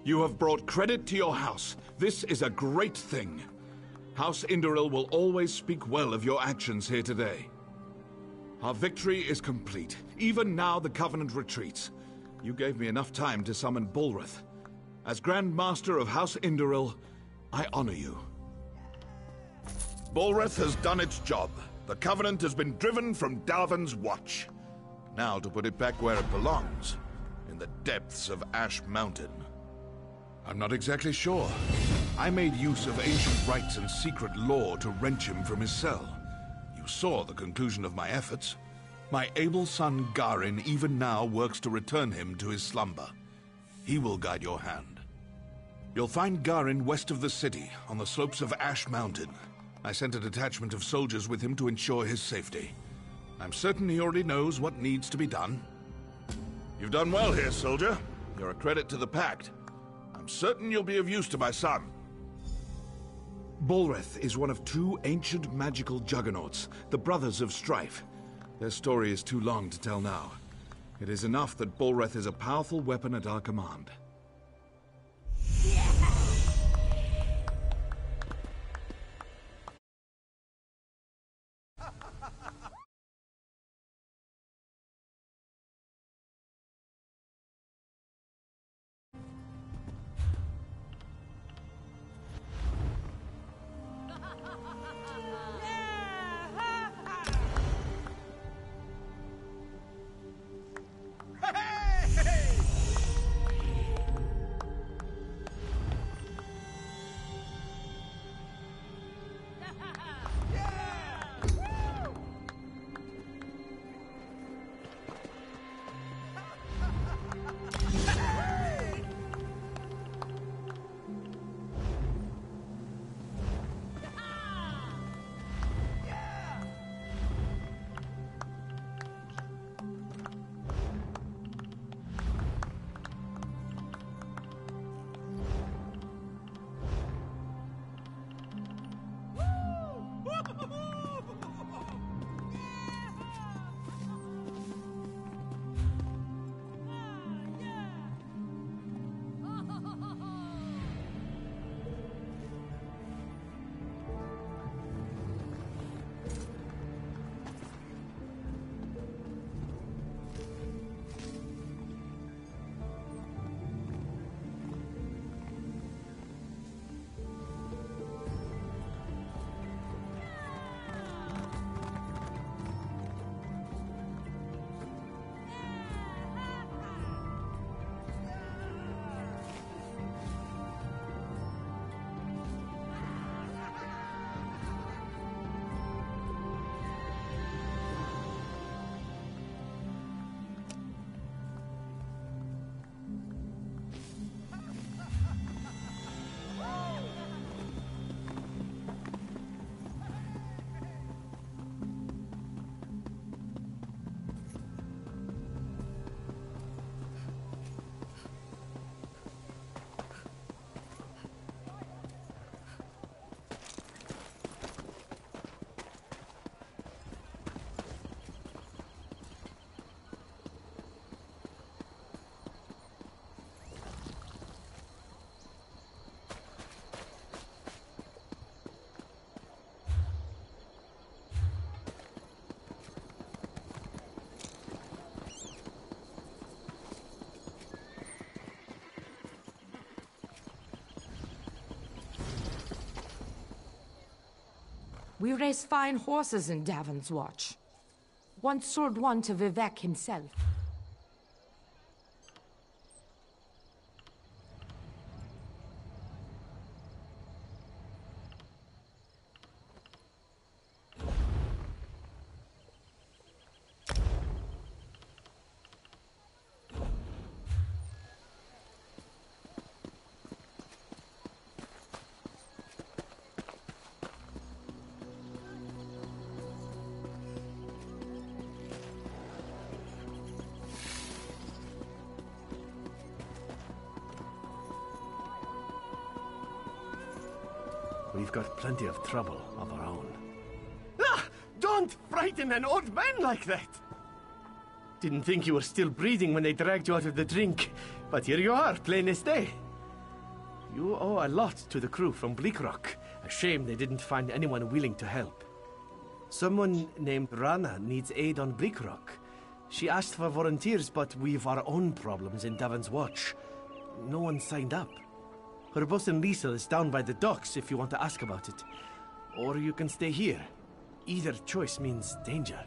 You have brought credit to your house. This is a great thing. House Indoril will always speak well of your actions here today. Our victory is complete. Even now the Covenant retreats. You gave me enough time to summon Bullrith. As Grand Master of House Indoril, I honor you. Bullrith has done its job. The Covenant has been driven from Darvan's watch. Now to put it back where it belongs, in the depths of Ash Mountain. I'm not exactly sure. I made use of ancient rites and secret lore to wrench him from his cell. You saw the conclusion of my efforts. My able son Garin even now works to return him to his slumber. He will guide your hand. You'll find Garin west of the city, on the slopes of Ash Mountain. I sent a detachment of soldiers with him to ensure his safety. I'm certain he already knows what needs to be done. You've done well here, soldier. You're a credit to the Pact. I'm certain you'll be of use to my son. Bullrith is one of two ancient magical juggernauts, the Brothers of Strife. Their story is too long to tell now. It is enough that Bullrith is a powerful weapon at our command. We race fine horses in Davon's Watch. Once sold one to Vivek himself. We've got plenty of trouble of our own. Ah! Don't frighten an old man like that! Didn't think you were still breathing when they dragged you out of the drink, but here you are, plain as day. You owe a lot to the crew from Bleak Rock. A shame they didn't find anyone willing to help. Someone named Rana needs aid on Bleak Rock. She asked for volunteers, but we've our own problems in Davon's Watch. No one signed up. Her boss and Liesel is down by the docks if you want to ask about it. Or you can stay here. Either choice means danger.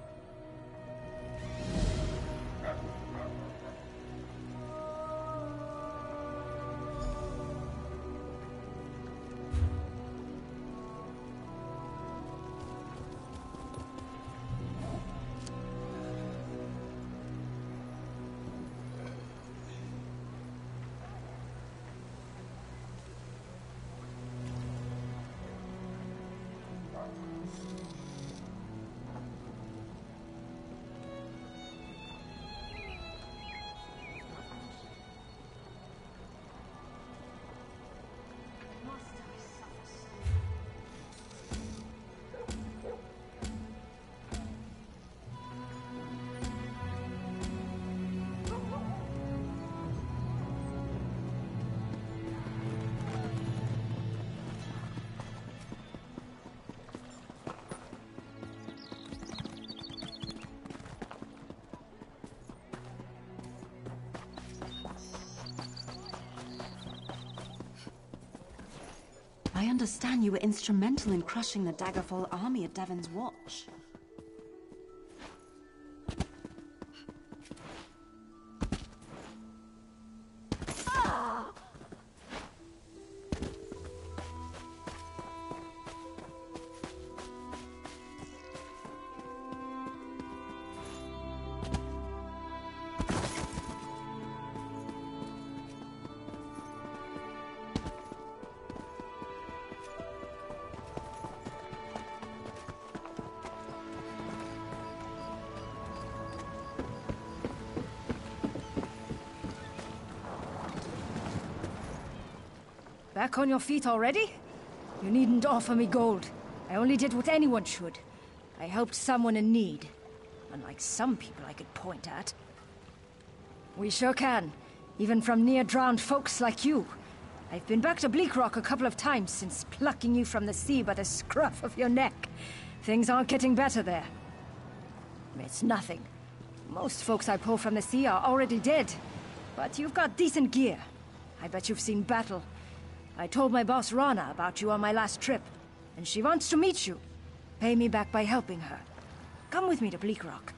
I understand you were instrumental in crushing the Daggerfall army at Davon's Watch. Back on your feet already? You needn't offer me gold. I only did what anyone should. I helped someone in need. Unlike some people I could point at. We sure can. Even from near-drowned folks like you. I've been back to Bleak Rock a couple of times since plucking you from the sea by the scruff of your neck. Things aren't getting better there. It's nothing. Most folks I pull from the sea are already dead. But you've got decent gear. I bet you've seen battle. I told my boss Rana about you on my last trip, and she wants to meet you. Pay me back by helping her. Come with me to Bleak Rock.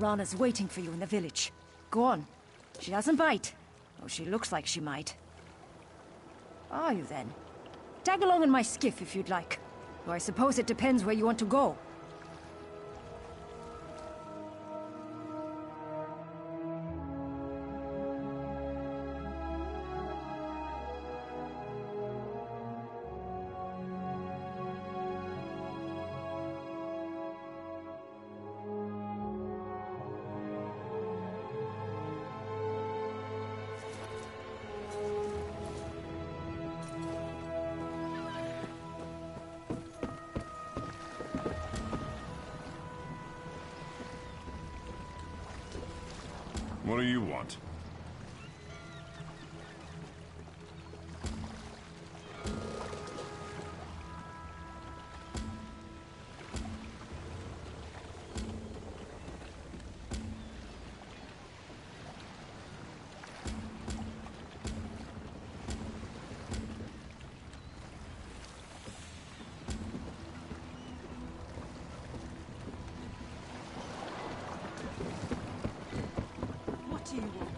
Rana's waiting for you in the village. Go on. She doesn't bite. Oh, she looks like she might. Are you then? Tag along in my skiff if you'd like. Though I suppose it depends where you want to go. do you want? What do you want?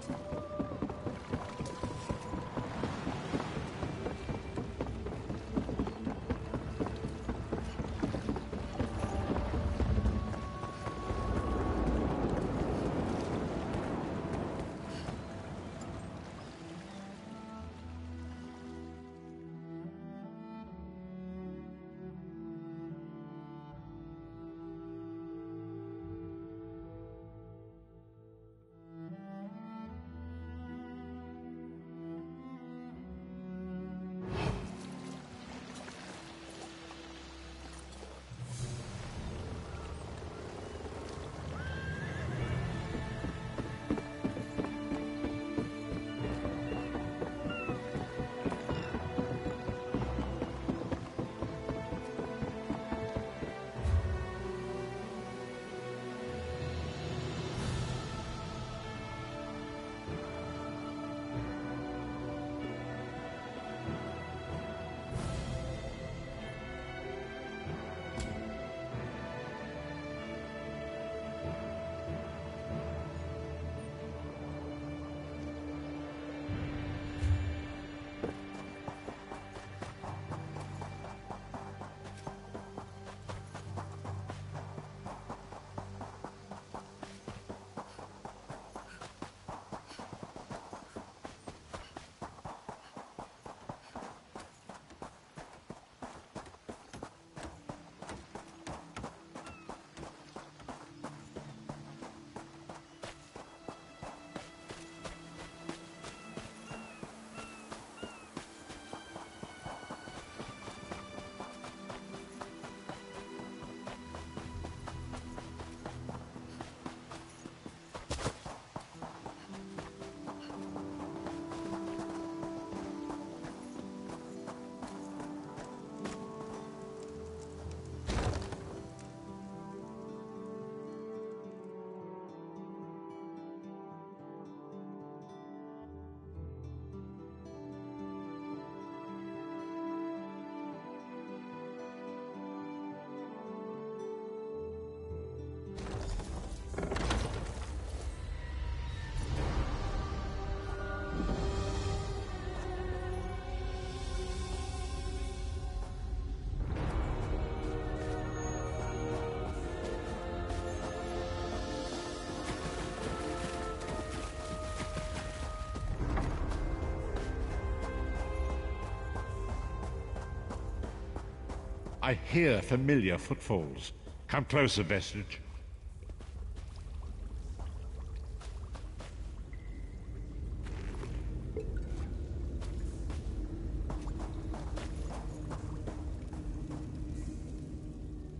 I hear familiar footfalls. Come closer, Vestige.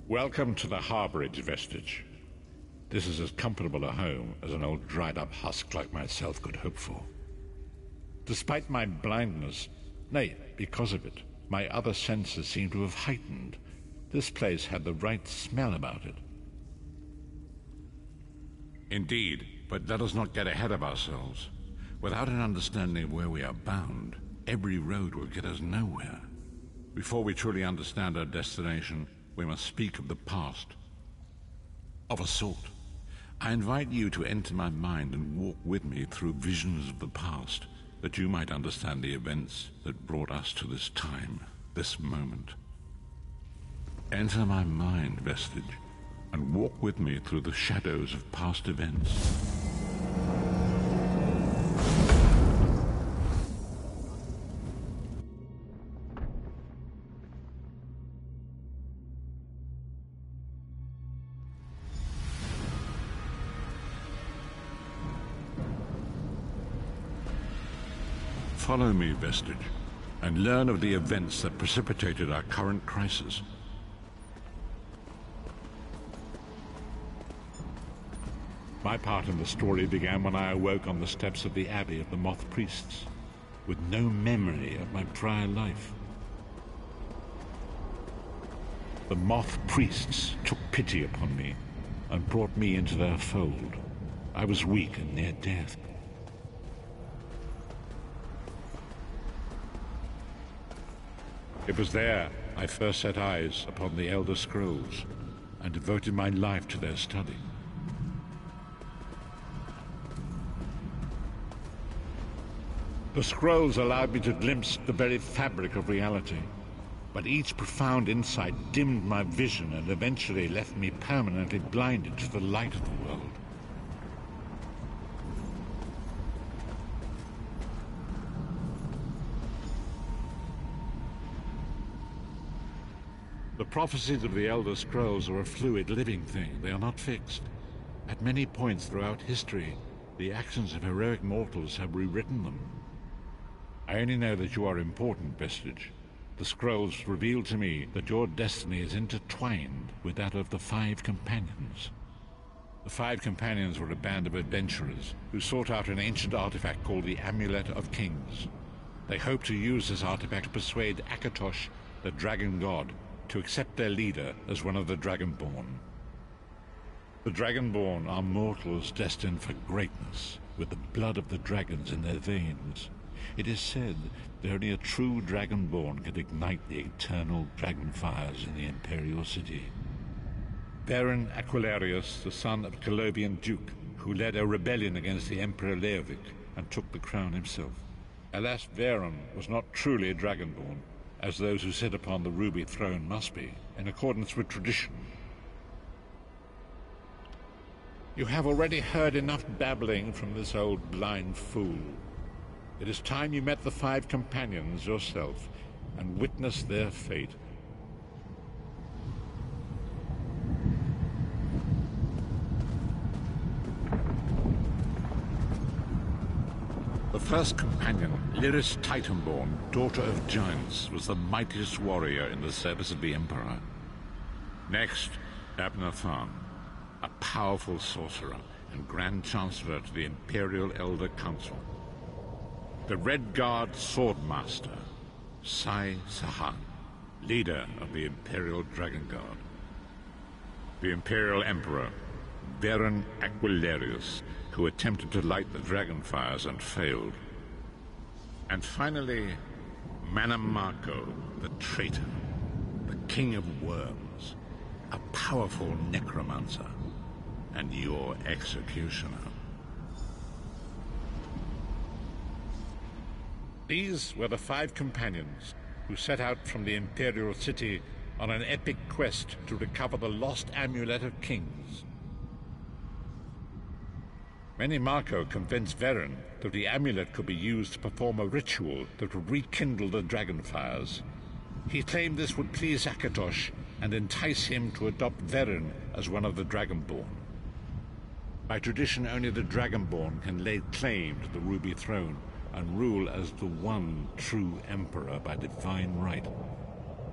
Welcome to the harborage, Vestige. This is as comfortable a home as an old dried-up husk like myself could hope for. Despite my blindness, nay, because of it, my other senses seem to have heightened. This place had the right smell about it. Indeed, but let us not get ahead of ourselves. Without an understanding of where we are bound, every road will get us nowhere. Before we truly understand our destination, we must speak of the past. Of a sort. I invite you to enter my mind and walk with me through visions of the past, that you might understand the events that brought us to this time, this moment. Enter my mind, Vestige, and walk with me through the shadows of past events. Follow me, Vestige, and learn of the events that precipitated our current crisis. My part in the story began when I awoke on the steps of the Abbey of the Moth Priests, with no memory of my prior life. The Moth Priests took pity upon me and brought me into their fold. I was weak and near death. It was there I first set eyes upon the Elder Scrolls and devoted my life to their study. The scrolls allowed me to glimpse the very fabric of reality, but each profound insight dimmed my vision and eventually left me permanently blinded to the light of the world. The prophecies of the Elder Scrolls are a fluid, living thing. They are not fixed. At many points throughout history, the actions of heroic mortals have rewritten them. I only know that you are important, Vestige. The scrolls reveal to me that your destiny is intertwined with that of the Five Companions. The Five Companions were a band of adventurers who sought out an ancient artifact called the Amulet of Kings. They hoped to use this artifact to persuade Akatosh, the dragon god, to accept their leader as one of the Dragonborn. The Dragonborn are mortals destined for greatness, with the blood of the dragons in their veins. It is said that only a true Dragonborn can ignite the eternal dragon fires in the Imperial City. Baron Aquilarius, the son of Colovian Duke, who led a rebellion against the Emperor Leovic and took the crown himself. Alas, Varen was not truly a Dragonborn, as those who sit upon the ruby throne must be, in accordance with tradition. You have already heard enough babbling from this old blind fool. It is time you met the Five Companions yourself and witnessed their fate. The first companion, Lyris Titanborn, daughter of giants, was the mightiest warrior in the service of the Emperor. Next, Abner Tharn, a powerful sorcerer and Grand Chancellor to the Imperial Elder Council. The Red Guard Swordmaster, SITH, leader of the Imperial Dragon Guard. The Imperial Emperor, Baron Aquilarius, who attempted to light the dragon fires and failed. And finally, Manamako, the traitor, the king of worms, a powerful necromancer, and your executioner. These were the Five Companions who set out from the Imperial City on an epic quest to recover the lost Amulet of Kings. Manamako convinced Varen that the amulet could be used to perform a ritual that would rekindle the dragon fires. He claimed this would please Akatosh and entice him to adopt Varen as one of the Dragonborn. By tradition, only the Dragonborn can lay claim to the Ruby Throne and rule as the one true Emperor by divine right.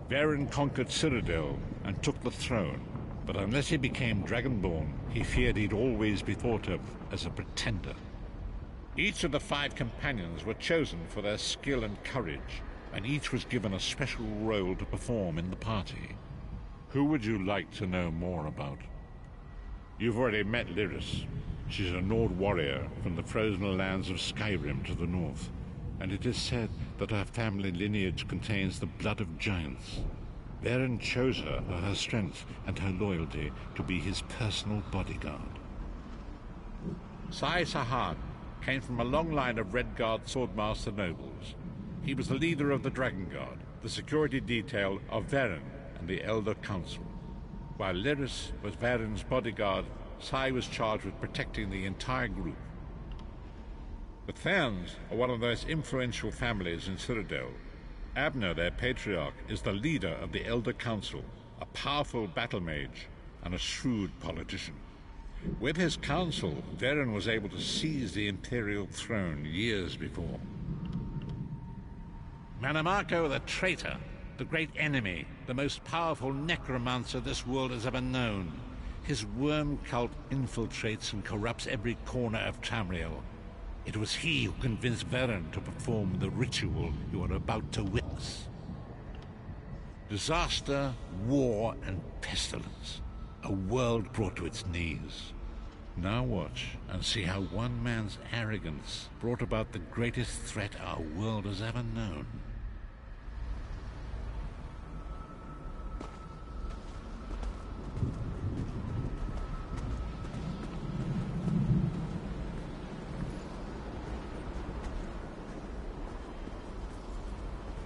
Varen conquered Cyrodiil and took the throne, but unless he became Dragonborn, he feared he'd always be thought of as a pretender. Each of the Five Companions were chosen for their skill and courage, and each was given a special role to perform in the party. Who would you like to know more about? You've already met Lyris. She's a Nord warrior from the frozen lands of Skyrim to the north, and it is said that her family lineage contains the blood of giants. Varen chose her for her strength and her loyalty to be his personal bodyguard. SITH came from a long line of Red Guard Swordmaster nobles. He was the leader of the Dragon Guard, the security detail of Varen and the Elder Council. While Lyris was Varen's bodyguard, Sai was charged with protecting the entire group. The Therns are one of the most influential families in Cyrodiil. Abner, their patriarch, is the leader of the Elder Council, a powerful battle mage and a shrewd politician. With his council, Varen was able to seize the Imperial throne years before. Manamako the traitor, the great enemy, the most powerful necromancer this world has ever known. His worm cult infiltrates and corrupts every corner of Tamriel. It was he who convinced Varen to perform the ritual you are about to witness. Disaster, war, and pestilence. A world brought to its knees. Now watch and see how one man's arrogance brought about the greatest threat our world has ever known.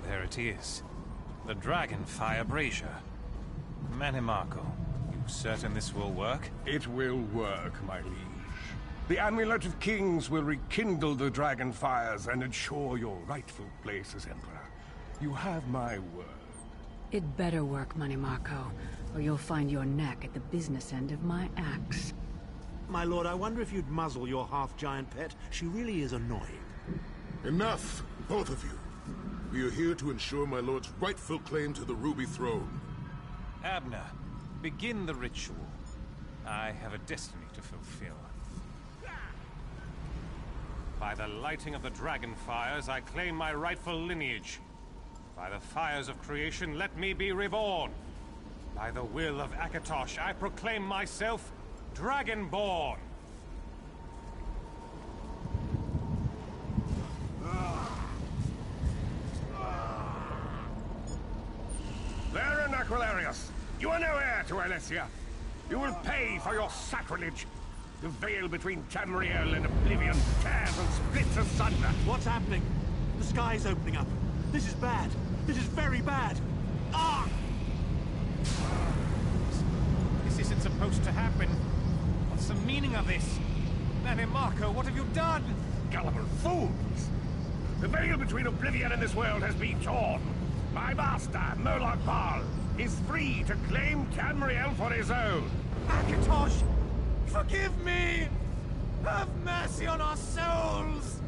There it is. The Dragonfire Brazier. Manimarco, you certain this will work? It will work, my liege. The Amulet of Kings will rekindle the dragon fires and ensure your rightful place as Emperor. You have my word. It better work, Manimarco, or you'll find your neck at the business end of my axe. My lord, I wonder if you'd muzzle your half-giant pet. She really is annoying. Enough, both of you. We are here to ensure my lord's rightful claim to the Ruby Throne. Abner, begin the ritual. I have a destiny to fulfill. By the lighting of the dragon fires, I claim my rightful lineage. By the fires of creation, let me be reborn. By the will of Akatosh, I proclaim myself Dragonborn. Varen Aquilarius, you are no heir to Alessia. You will pay for your sacrilege. The veil between Tamriel and Oblivion tears and splits asunder. What's happening? The sky's opening up. This is bad. This is very bad. Ah! This isn't supposed to happen. What's the meaning of this? Manimarco, what have you done? Gullible fools! The veil between Oblivion and this world has been torn. My master, Moloch Bal, is free to claim Tamriel for his own. Akatosh, forgive me! Have mercy on our souls!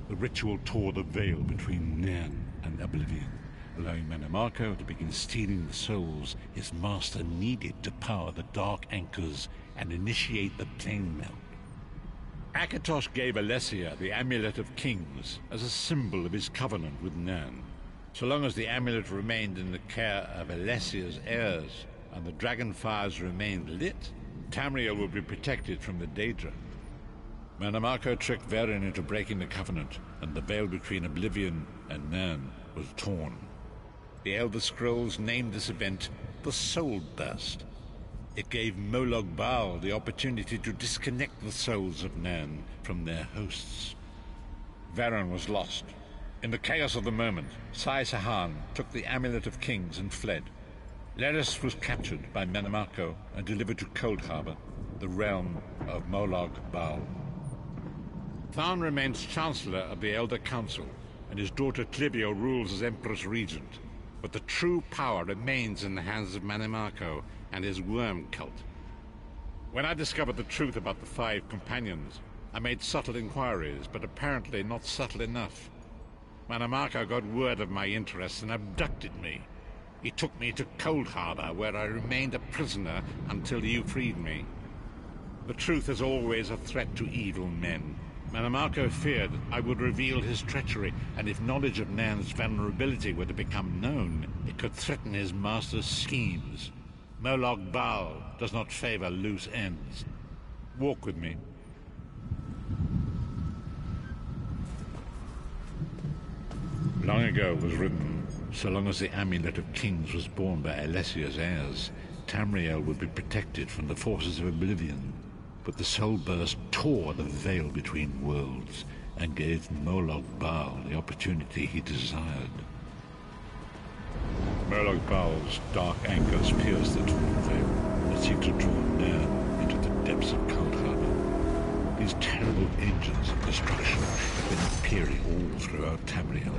The ritual tore the veil between Nan and Oblivion, allowing Manimarco to begin stealing the souls his master needed to power the Dark Anchors and initiate the plane melt. Akatosh gave Alessia the Amulet of Kings as a symbol of his covenant with Nan. So long as the amulet remained in the care of Alessia's heirs and the dragon fires remained lit, Tamriel would be protected from the Daedra. Manimarco tricked Varen into breaking the covenant, and the veil between Oblivion and Nan was torn. The Elder Scrolls named this event the Soul Burst. It gave Moloch Bal the opportunity to disconnect the souls of Nan from their hosts. Varen was lost. In the chaos of the moment, Sai Sahan took the Amulet of Kings and fled. Leris was captured by Manimarco and delivered to Cold Harbor, the realm of Moloch Bal. Tharn remains Chancellor of the Elder Council, and his daughter Clivio rules as Empress Regent. But the true power remains in the hands of Manimarco and his worm cult. When I discovered the truth about the 5 companions, I made subtle inquiries, but apparently not subtle enough. Manimarco got word of my interests and abducted me. He took me to Cold Harbor, where I remained a prisoner until you freed me. The truth is always a threat to evil men. Manimarco feared I would reveal his treachery, and if knowledge of Nan's vulnerability were to become known, it could threaten his master's schemes. Moloch Bal does not favor loose ends. Walk with me. Long ago was written, so long as the Amulet of Kings was borne by Alessia's heirs, Tamriel would be protected from the forces of Oblivion. But the Soul Burst tore the veil between worlds and gave Moloch Bal the opportunity he desired. Moloch Bal's dark anchors pierced the torn veil and seemed to draw Nan into the depths of Cold Harbor. These terrible engines of destruction have been appearing all throughout Tamriel.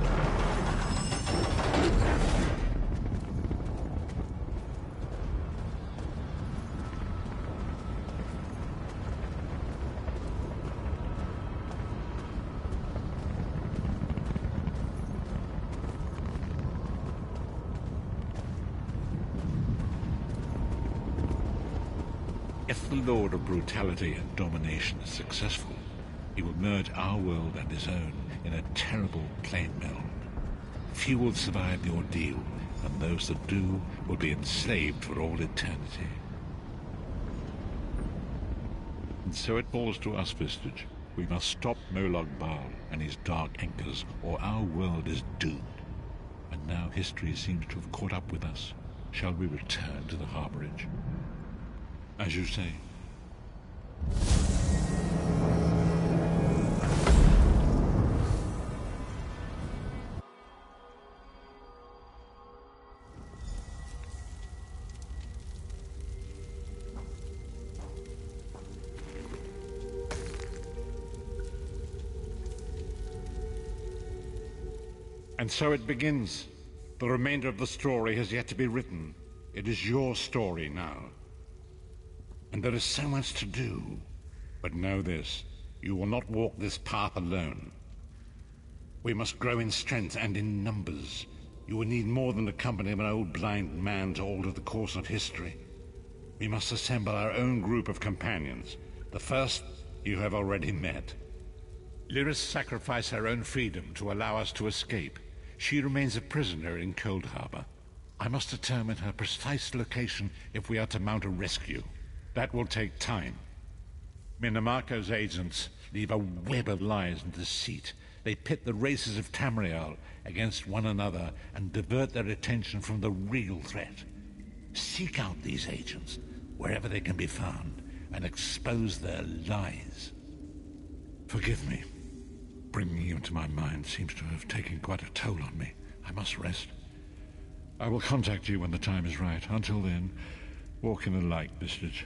If the Lord of Brutality and Domination is successful, he will merge our world and his own in a terrible plain meld. Few will survive the ordeal, and those that do will be enslaved for all eternity. And so it falls to us, Vestige. We must stop Molag Bal and his dark anchors, or our world is doomed. And now history seems to have caught up with us. Shall we return to the harborage? As you say. And so it begins. The remainder of the story has yet to be written. It is your story now. And there is so much to do. But know this, you will not walk this path alone. We must grow in strength and in numbers. You will need more than the company of an old blind man to alter the course of history. We must assemble our own group of companions. The first you have already met. Lyris sacrificed her own freedom to allow us to escape. She remains a prisoner in Cold Harbor. I must determine her precise location if we are to mount a rescue. That will take time. Minamako's agents leave a web of lies and deceit. They pit the races of Tamriel against one another and divert their attention from the real threat. Seek out these agents, wherever they can be found, and expose their lies. Forgive me. Bringing you into my mind seems to have taken quite a toll on me. I must rest. I will contact you when the time is right. Until then, walk in the light, Vestige.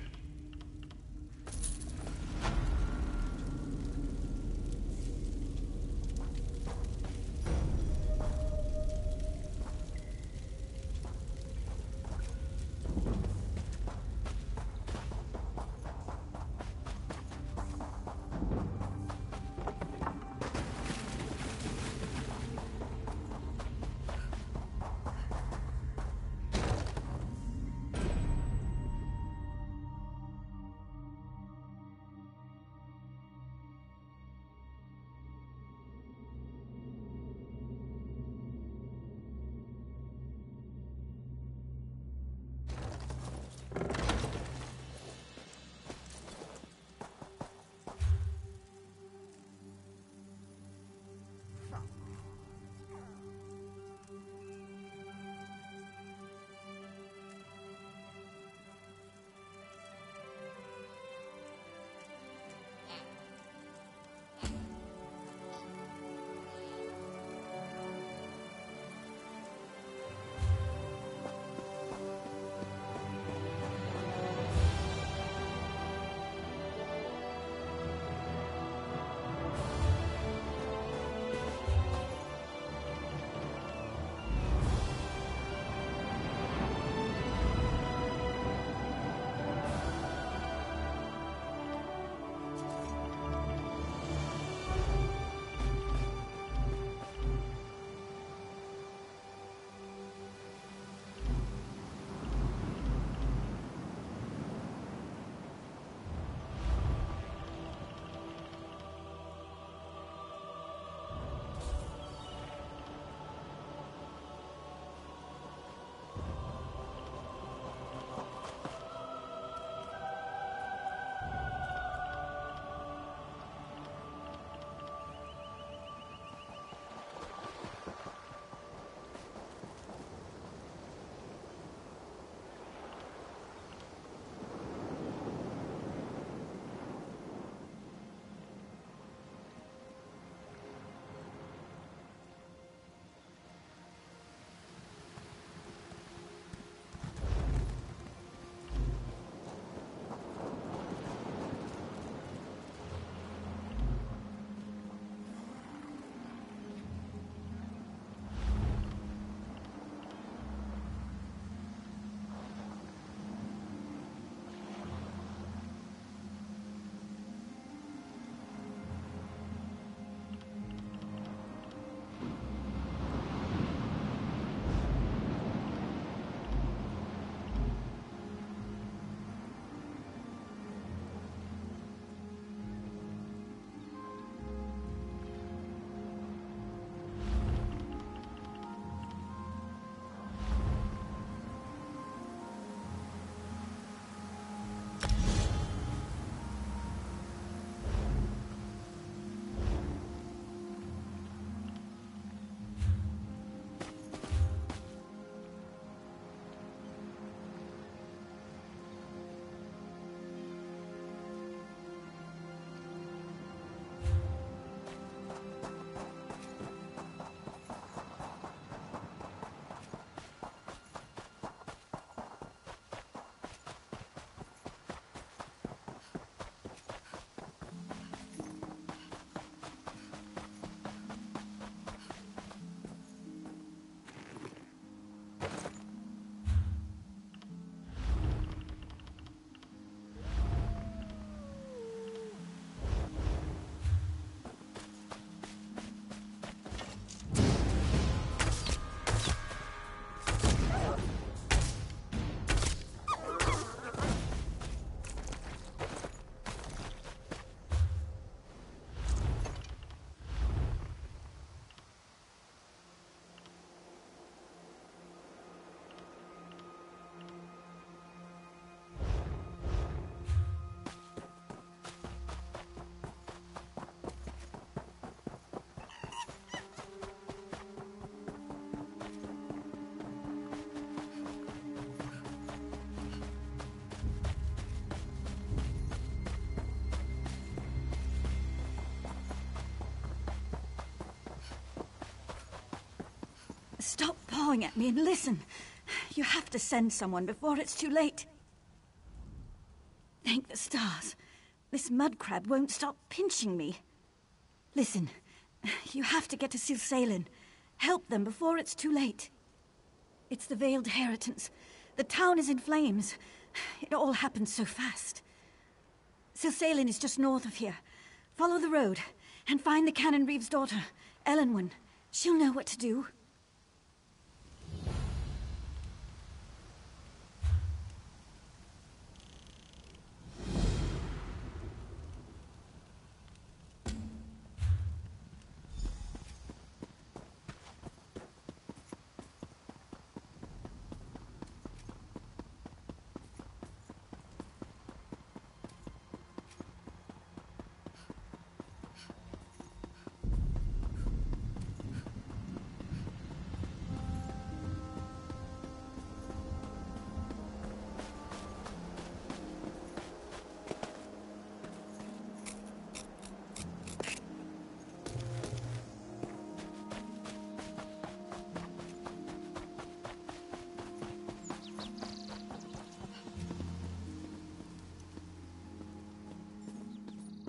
Stop pawing at me and listen. You have to send someone before it's too late. Thank the stars. This mud crab won't stop pinching me. Listen, you have to get to Silsalin. Help them before it's too late. It's the Veiled Inheritance. The town is in flames. It all happened so fast. Silsalin is just north of here. Follow the road and find the Canon Reeve's daughter, Elenwen. She'll know what to do.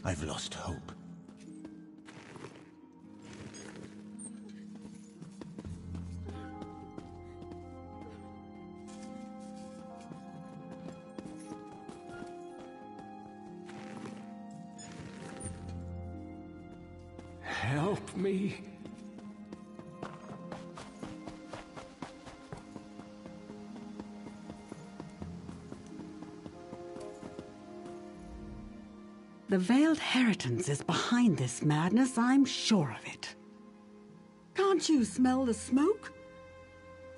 I've lost hope. Help me. The Veiled Inheritance is behind this madness, I'm sure of it. Can't you smell the smoke?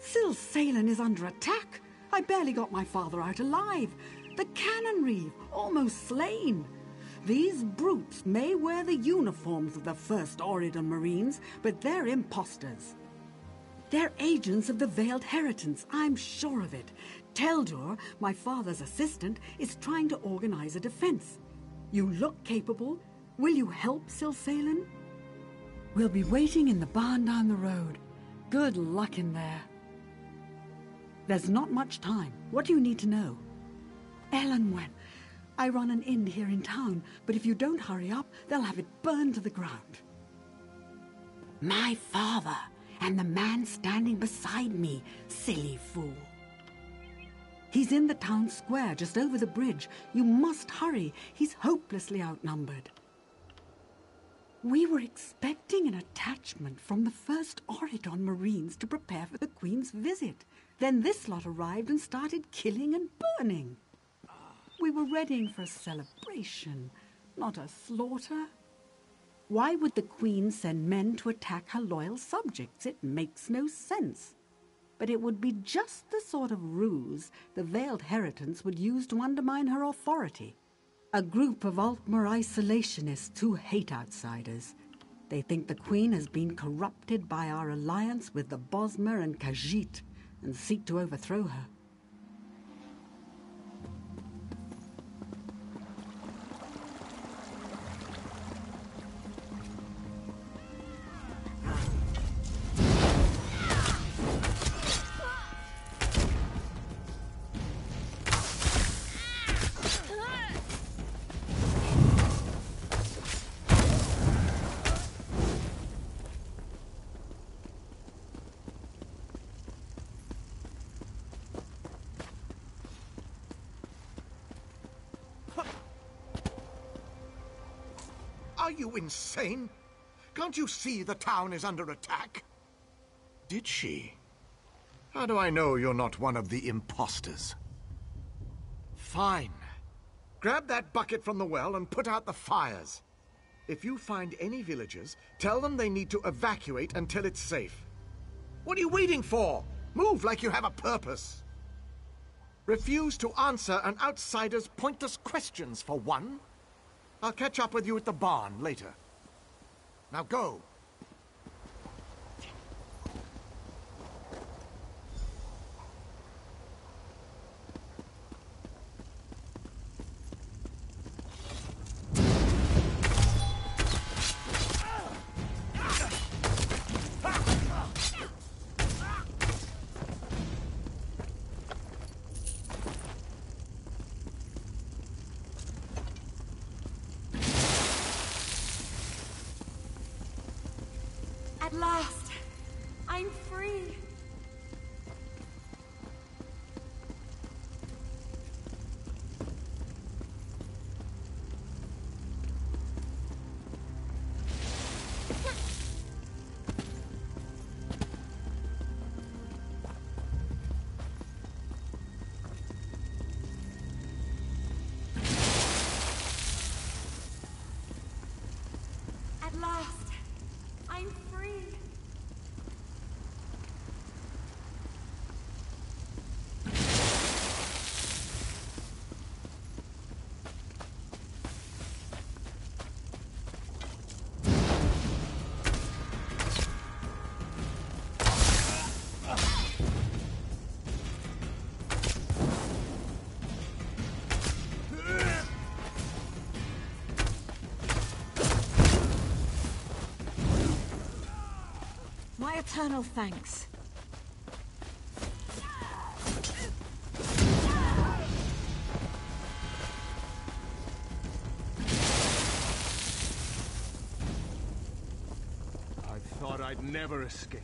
Silsalin is under attack. I barely got my father out alive. The Canon Reeve, almost slain. These brutes may wear the uniforms of the First Oridon Marines, but they're imposters. They're agents of the Veiled Inheritance, I'm sure of it. Teldur, my father's assistant, is trying to organize a defense. You look capable. Will you help Silsalin? We'll be waiting in the barn down the road. Good luck in there. There's not much time. What do you need to know? Elenwen. I run an inn here in town, but if you don't hurry up, they'll have it burned to the ground. My father, and the man standing beside me, silly fool. He's in the town square, just over the bridge. You must hurry. He's hopelessly outnumbered. We were expecting an attachment from the First Oridon Marines to prepare for the Queen's visit. Then this lot arrived and started killing and burning. We were readying for a celebration, not a slaughter. Why would the Queen send men to attack her loyal subjects? It makes no sense. But it would be just the sort of ruse the Veiled Inheritance would use to undermine her authority. A group of Altmer isolationists who hate outsiders. They think the Queen has been corrupted by our alliance with the Bosmer and Khajiit and seek to overthrow her. Are you insane? Can't you see the town is under attack? Did she? How do I know you're not one of the imposters? Fine. Grab that bucket from the well and put out the fires. If you find any villagers, tell them they need to evacuate until it's safe. What are you waiting for? Move like you have a purpose. Refuse to answer an outsider's pointless questions, for one. I'll catch up with you at the barn later. Now go. last, I'm free. At last, I'm free. My eternal thanks. I thought I'd never escape.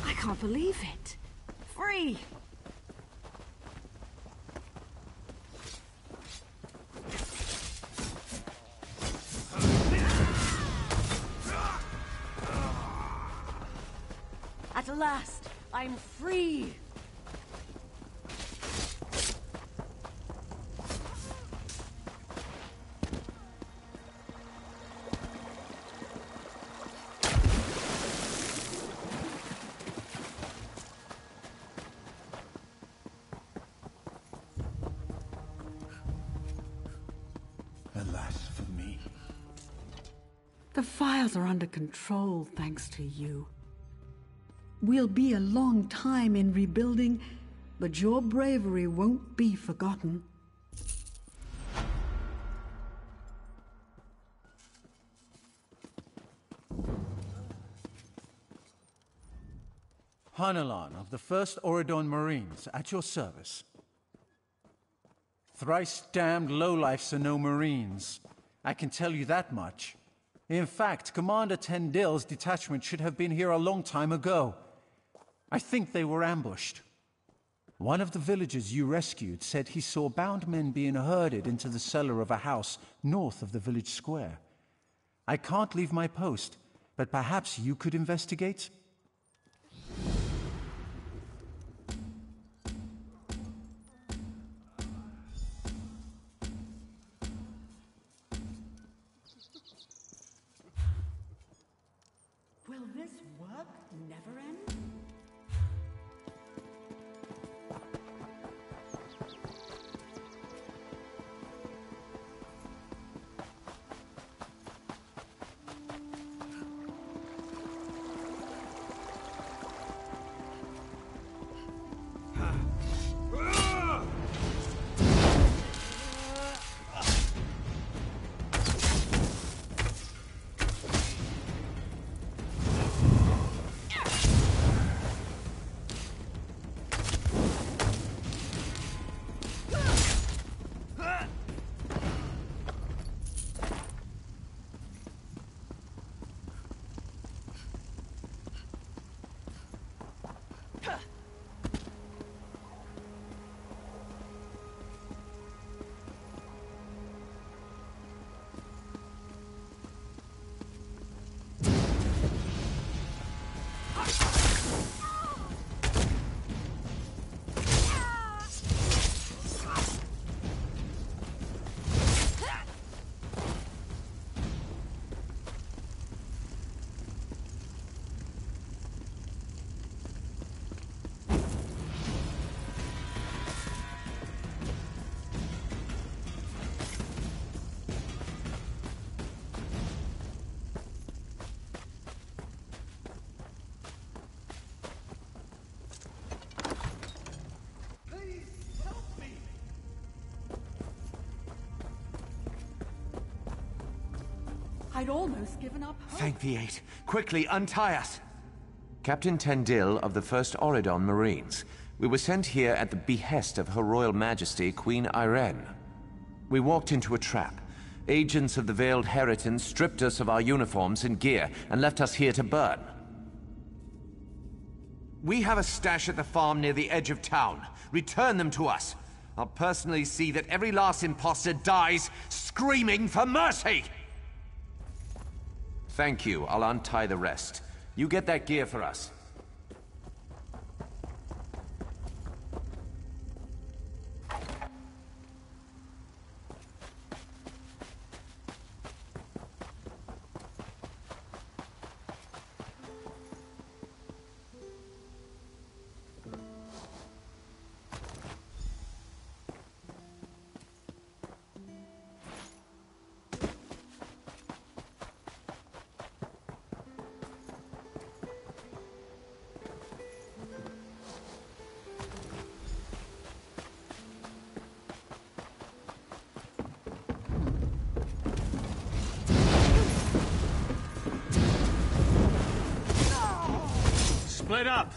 I can't believe it. Free! At last, I'm free! Alas for me. The fires are under control thanks to you. We'll be a long time in rebuilding, but your bravery won't be forgotten. Hanulan of the 1st Oridon Marines, at your service. Thrice damned lowlifes are no Marines. I can tell you that much. In fact, Commander Tendil's detachment should have been here a long time ago. I think they were ambushed. One of the villagers you rescued said he saw bound men being herded into the cellar of a house north of the village square. I can't leave my post, but perhaps you could investigate? Will this work never end? I'd almost given up hope. Thank the Eight. Quickly, untie us! Captain Tendil of the 1st Auridon Marines. We were sent here at the behest of Her Royal Majesty, Queen Irene. We walked into a trap. Agents of the Veiled Heritance stripped us of our uniforms and gear and left us here to burn. We have a stash at the farm near the edge of town. Return them to us. I'll personally see that every last imposter dies screaming for mercy! Thank you. I'll untie the rest. You get that gear for us. Split up!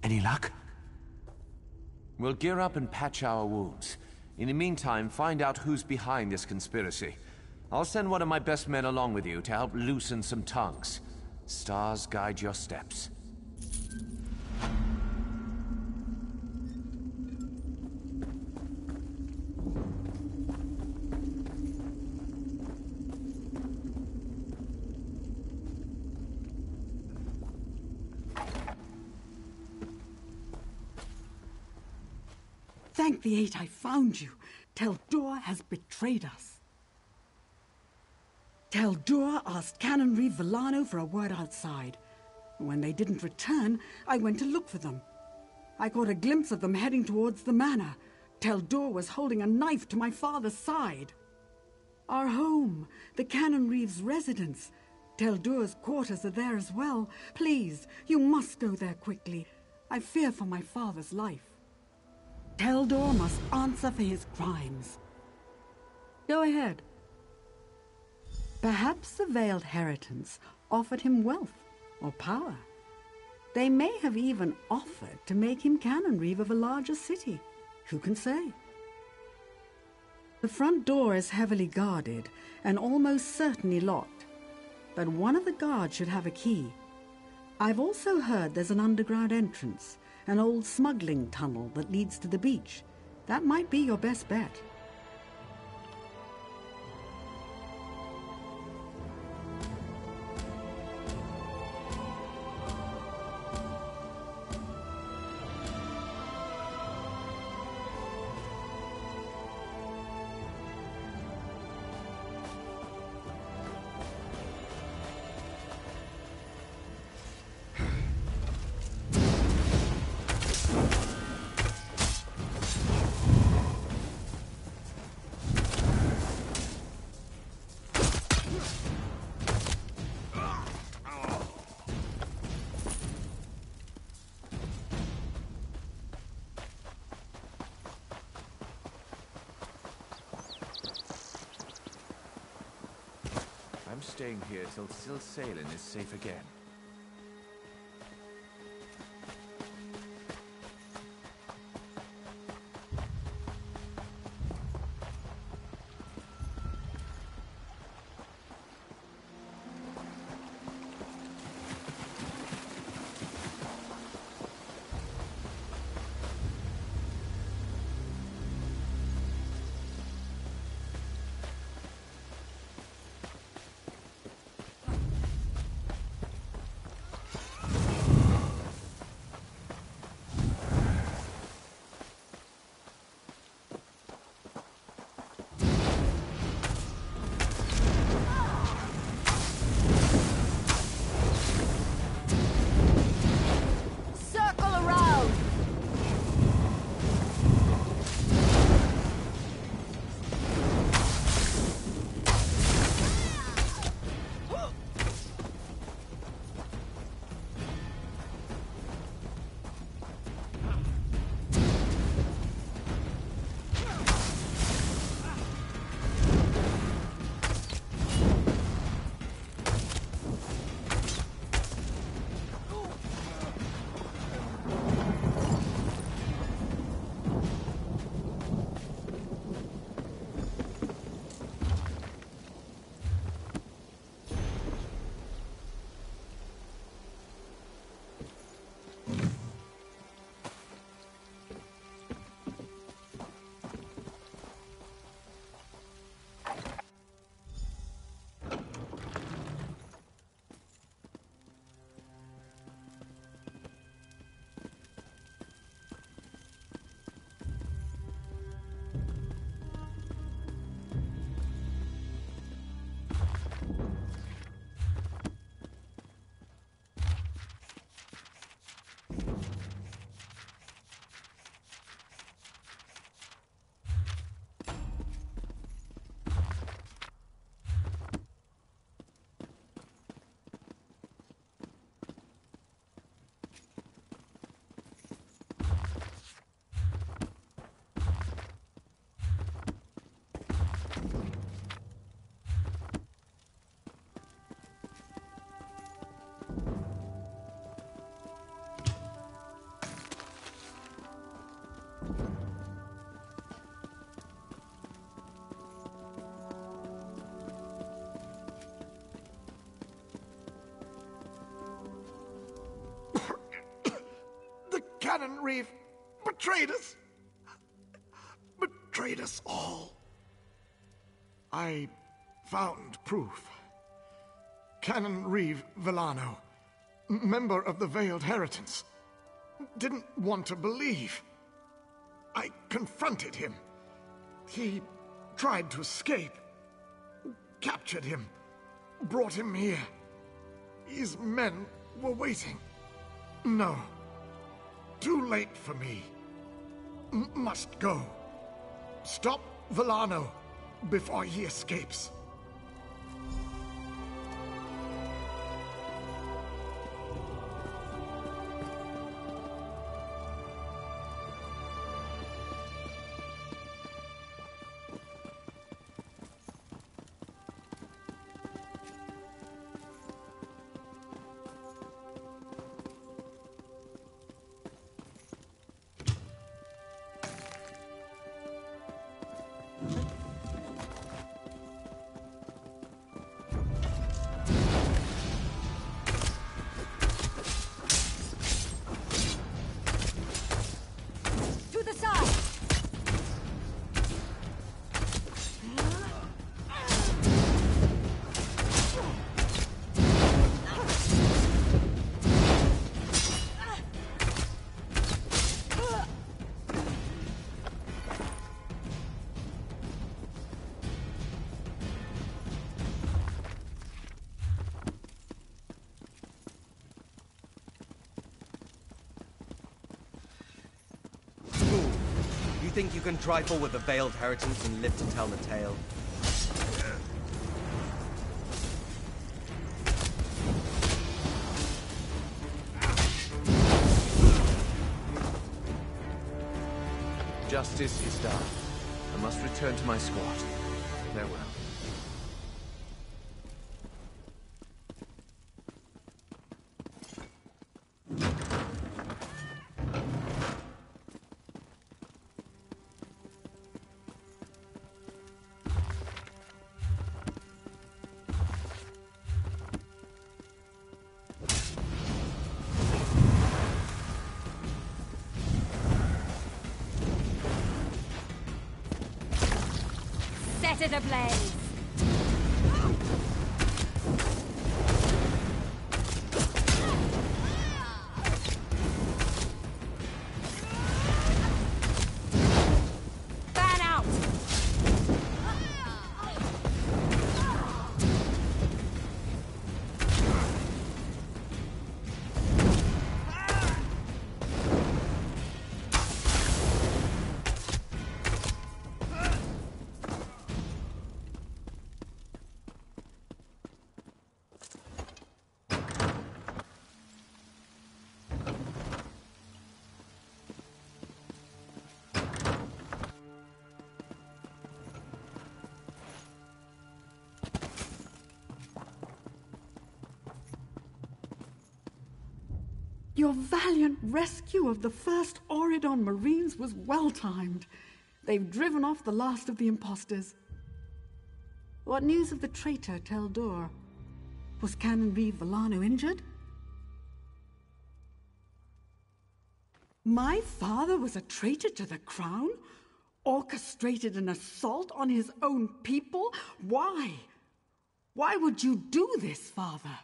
Any luck? We'll gear up and patch our wounds. In the meantime, find out who's behind this conspiracy. I'll send one of my best men along with you to help loosen some tongues. Stars guide your steps. Thank the Eight I found you. Teldur has betrayed us. Teldur asked Canon Reeve Villano for a word outside. When they didn't return, I went to look for them. I caught a glimpse of them heading towards the manor. Teldur was holding a knife to my father's side. Our home, the Canon Reeve's residence. Teldur's quarters are there as well. Please, you must go there quickly. I fear for my father's life. Teldur must answer for his crimes. Go ahead. Perhaps the Veiled Heritance offered him wealth or power. They may have even offered to make him Canon Reeve of a larger city. Who can say? The front door is heavily guarded and almost certainly locked, but one of the guards should have a key. I've also heard there's an underground entrance, an old smuggling tunnel that leads to the beach. That might be your best bet. I'm staying here till Silsalen is safe again. Canon Reeve betrayed us. Betrayed us all. I found proof. Canon Reeve Villano, member of the Veiled Heritance, didn't want to believe. I confronted him. He tried to escape. Captured him. Brought him here. His men were waiting. No. Too late for me. Must go. Stop Villano before he escapes. Think you can trifle with the Veiled Heritance and live to tell the tale? Justice is done. I must return to my squad. Farewell. Set it ablaze! Fan out! Your valiant rescue of the first Auridon Marines was well-timed. They've driven off the last of the imposters. What news of the traitor Teldor? Was Canon Reeve Villano injured? My father was a traitor to the crown? Orchestrated an assault on his own people? Why? Why would you do this, father?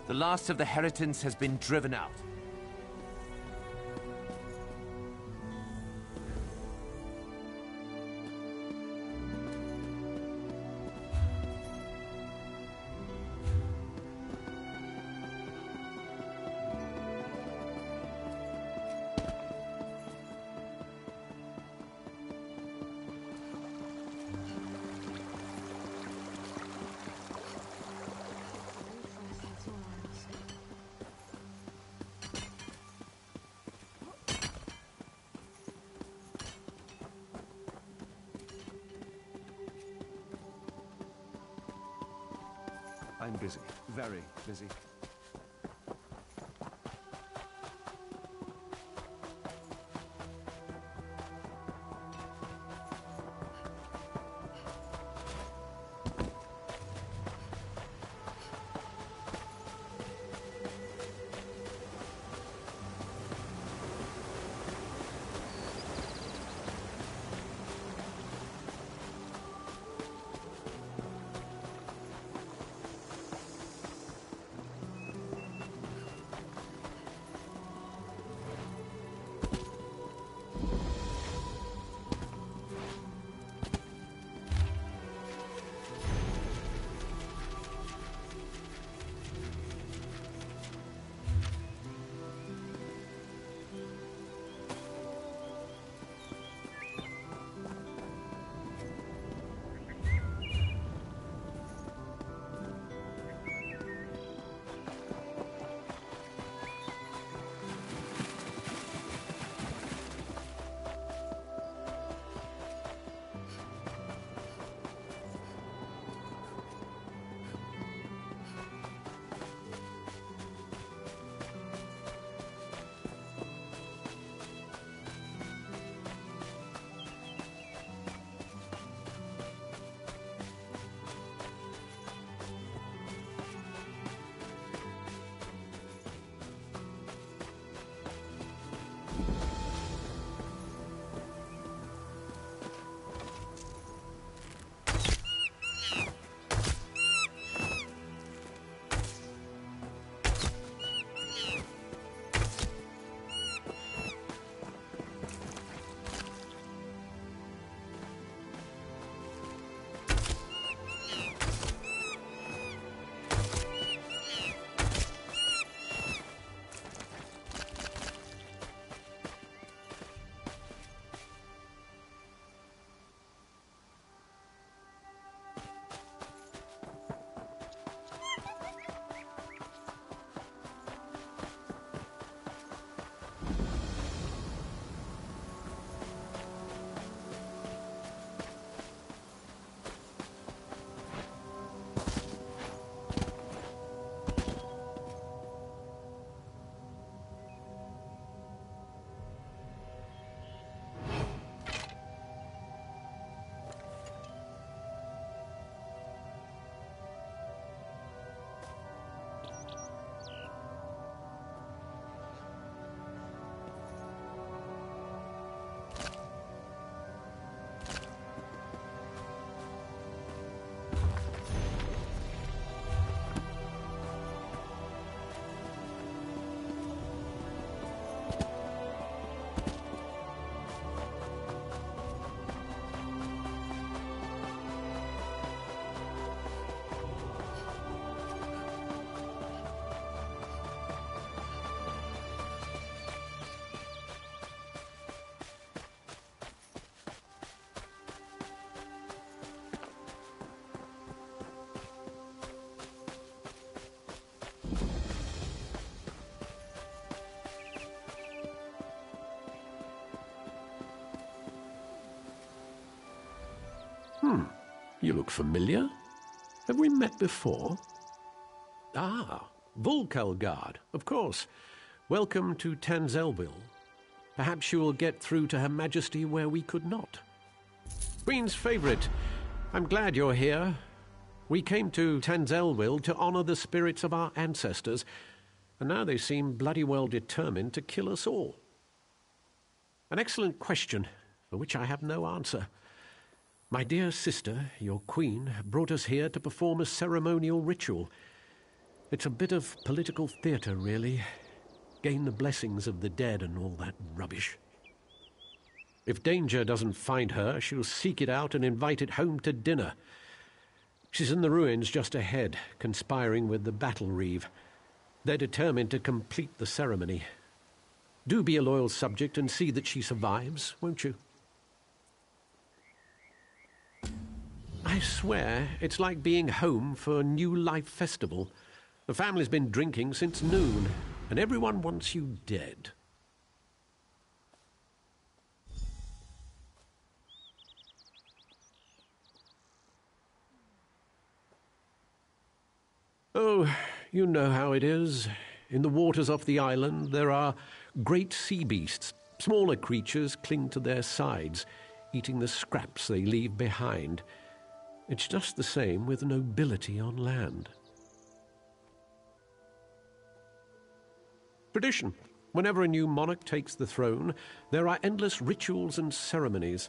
The last of the Heritants has been driven out. I'm busy. Very busy. You look familiar. Have we met before? Ah, Volkelgard, of course. Welcome to Tanzelville. Perhaps you will get through to Her Majesty where we could not. Queen's favourite, I'm glad you're here. We came to Tanzelville to honour the spirits of our ancestors, and now they seem bloody well determined to kill us all. An excellent question, for which I have no answer. My dear sister, your queen, brought us here to perform a ceremonial ritual. It's a bit of political theatre, really. Gain the blessings of the dead and all that rubbish. If danger doesn't find her, she'll seek it out and invite it home to dinner. She's in the ruins just ahead, conspiring with the battle reeve. They're determined to complete the ceremony. Do be a loyal subject and see that she survives, won't you? I swear, it's like being home for a New Life festival. The family's been drinking since noon, and everyone wants you dead. Oh, you know how it is. In the waters off the island, there are great sea beasts. Smaller creatures cling to their sides, eating the scraps they leave behind. It's just the same with nobility on land. Tradition. Whenever a new monarch takes the throne, there are endless rituals and ceremonies.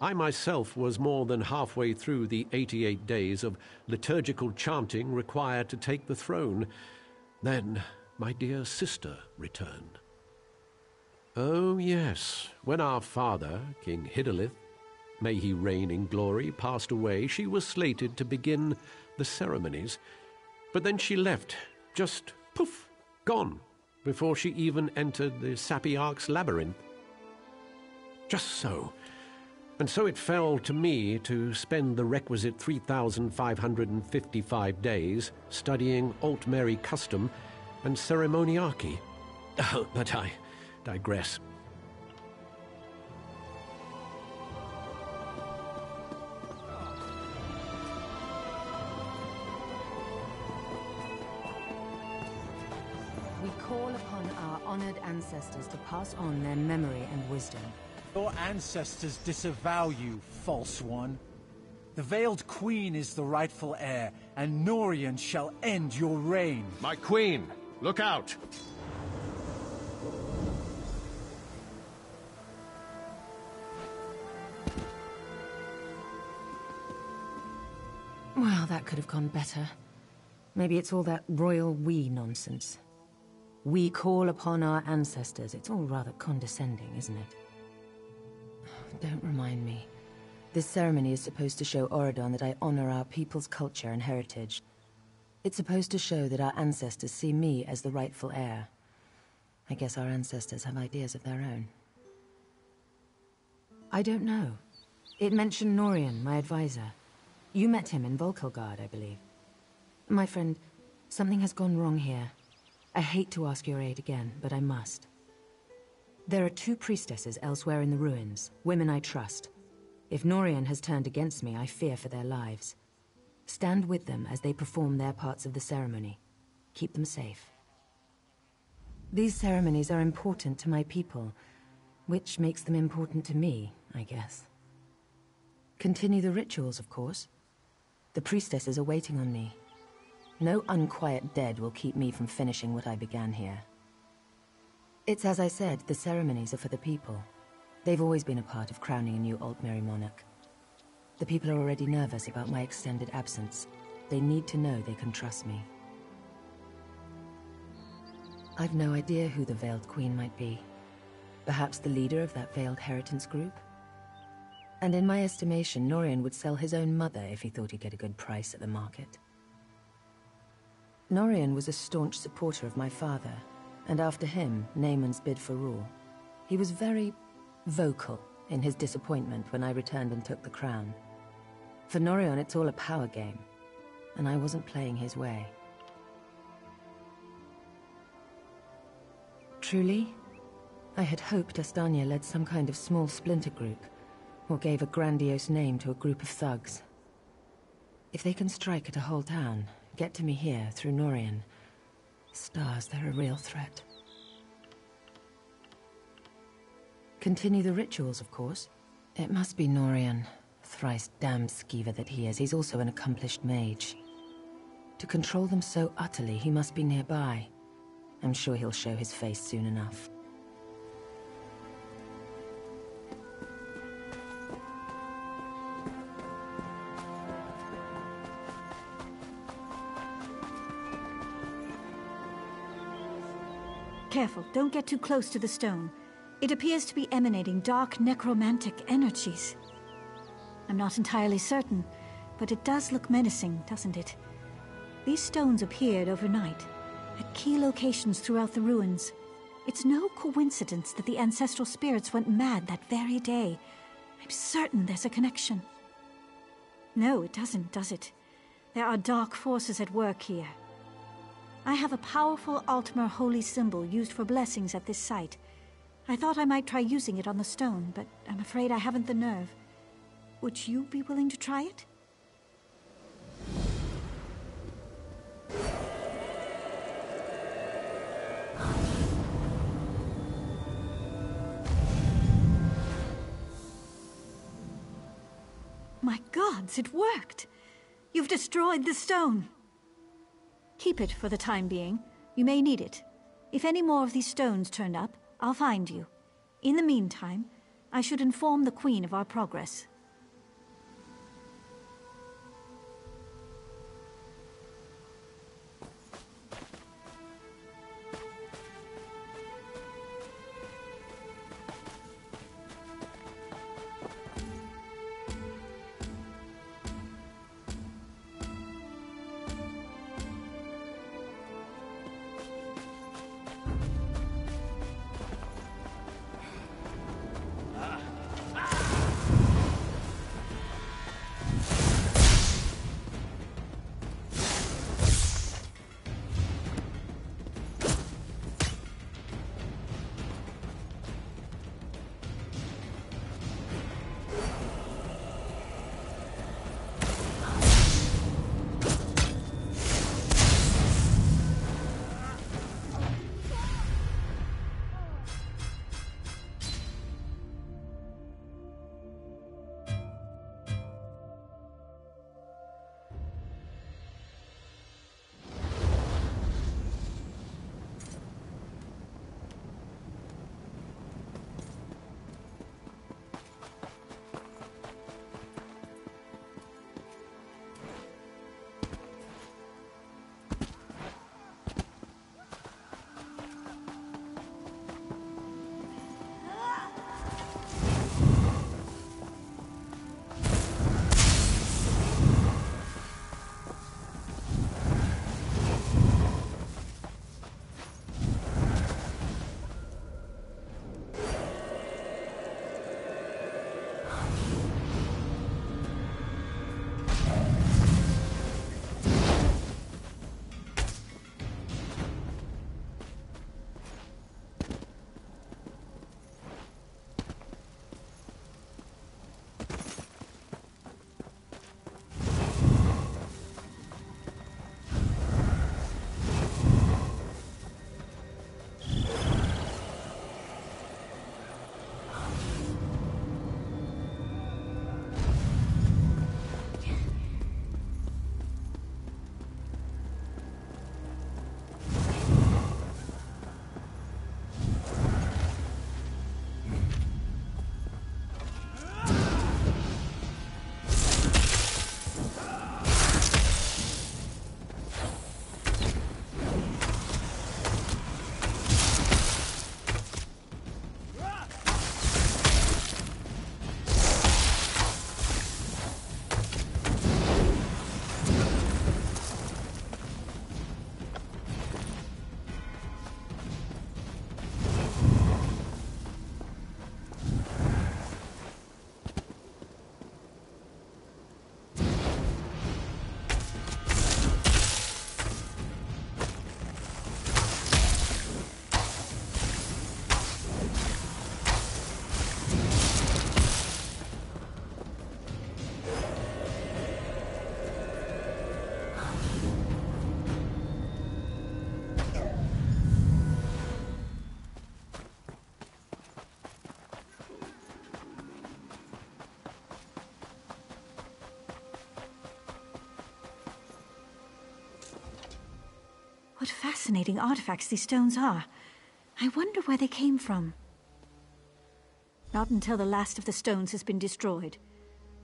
I myself was more than halfway through the 88 days of liturgical chanting required to take the throne. Then my dear sister returned. Oh, yes, when our father, King Hidalith, may he reign in glory, passed away, she was slated to begin the ceremonies. But then she left, just poof, gone, before she even entered the Sapiarch's labyrinth. Just so. And so it fell to me to spend the requisite 3,555 days studying Altmeri custom and ceremoniarchy. But I digress. We call upon our honored ancestors to pass on their memory and wisdom. Your ancestors disavow you, false one. The Veiled Queen is the rightful heir, and Norian shall end your reign. My queen! Look out! Well, that could have gone better. Maybe it's all that royal we nonsense. We call upon our ancestors. It's all rather condescending, isn't it? Don't remind me. This ceremony is supposed to show Auradon that I honor our people's culture and heritage. It's supposed to show that our ancestors see me as the rightful heir. I guess our ancestors have ideas of their own. I don't know. It mentioned Norian, my advisor. You met him in Volkelgard, I believe. My friend, something has gone wrong here. I hate to ask your aid again, but I must. There are 2 priestesses elsewhere in the ruins, women I trust. If Norian has turned against me, I fear for their lives. Stand with them as they perform their parts of the ceremony. Keep them safe. These ceremonies are important to my people, which makes them important to me, I guess. Continue the rituals, of course. The priestesses are waiting on me. No unquiet dead will keep me from finishing what I began here. It's as I said, the ceremonies are for the people. They've always been a part of crowning a new Altmeri monarch. The people are already nervous about my extended absence. They need to know they can trust me. I've no idea who the Veiled Queen might be. Perhaps the leader of that Veiled Heritance group? And in my estimation, Norian would sell his own mother if he thought he'd get a good price at the market. Norian was a staunch supporter of my father, and after him, Naaman's bid for rule. He was very vocal in his disappointment when I returned and took the crown. For Norian, it's all a power game, and I wasn't playing his way. Truly, I had hoped Astania led some kind of small splinter group, or gave a grandiose name to a group of thugs. If they can strike at a whole town, get to me here through Norian, stars, they're a real threat. Continue the rituals, of course. It must be Norian, thrice damned skeever that he is. He's also an accomplished mage. To control them so utterly, he must be nearby. I'm sure he'll show his face soon enough. Careful, don't get too close to the stone. It appears to be emanating dark necromantic energies. I'm not entirely certain, but it does look menacing, doesn't it? These stones appeared overnight, at key locations throughout the ruins. It's no coincidence that the ancestral spirits went mad that very day. I'm certain there's a connection. No, it doesn't, does it? There are dark forces at work here. I have a powerful Altmer holy symbol used for blessings at this site. I thought I might try using it on the stone, but I'm afraid I haven't the nerve. Would you be willing to try it? My gods, it worked! You've destroyed the stone! Keep it for the time being. You may need it. If any more of these stones turn up, I'll find you. In the meantime, I should inform the Queen of our progress. What fascinating artifacts these stones are. I wonder where they came from. Not until the last of the stones has been destroyed.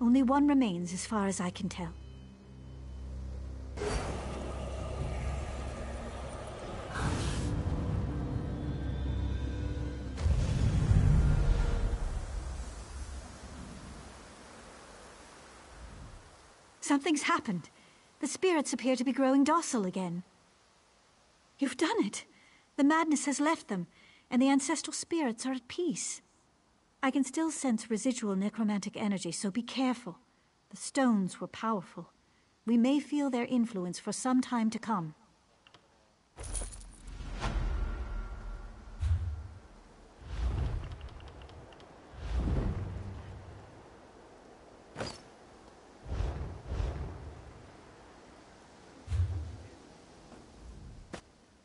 Only one remains as far as I can tell. Something's happened. The spirits appear to be growing docile again. You've done it. The madness has left them, and the ancestral spirits are at peace. I can still sense residual necromantic energy, so be careful. The stones were powerful. We may feel their influence for some time to come.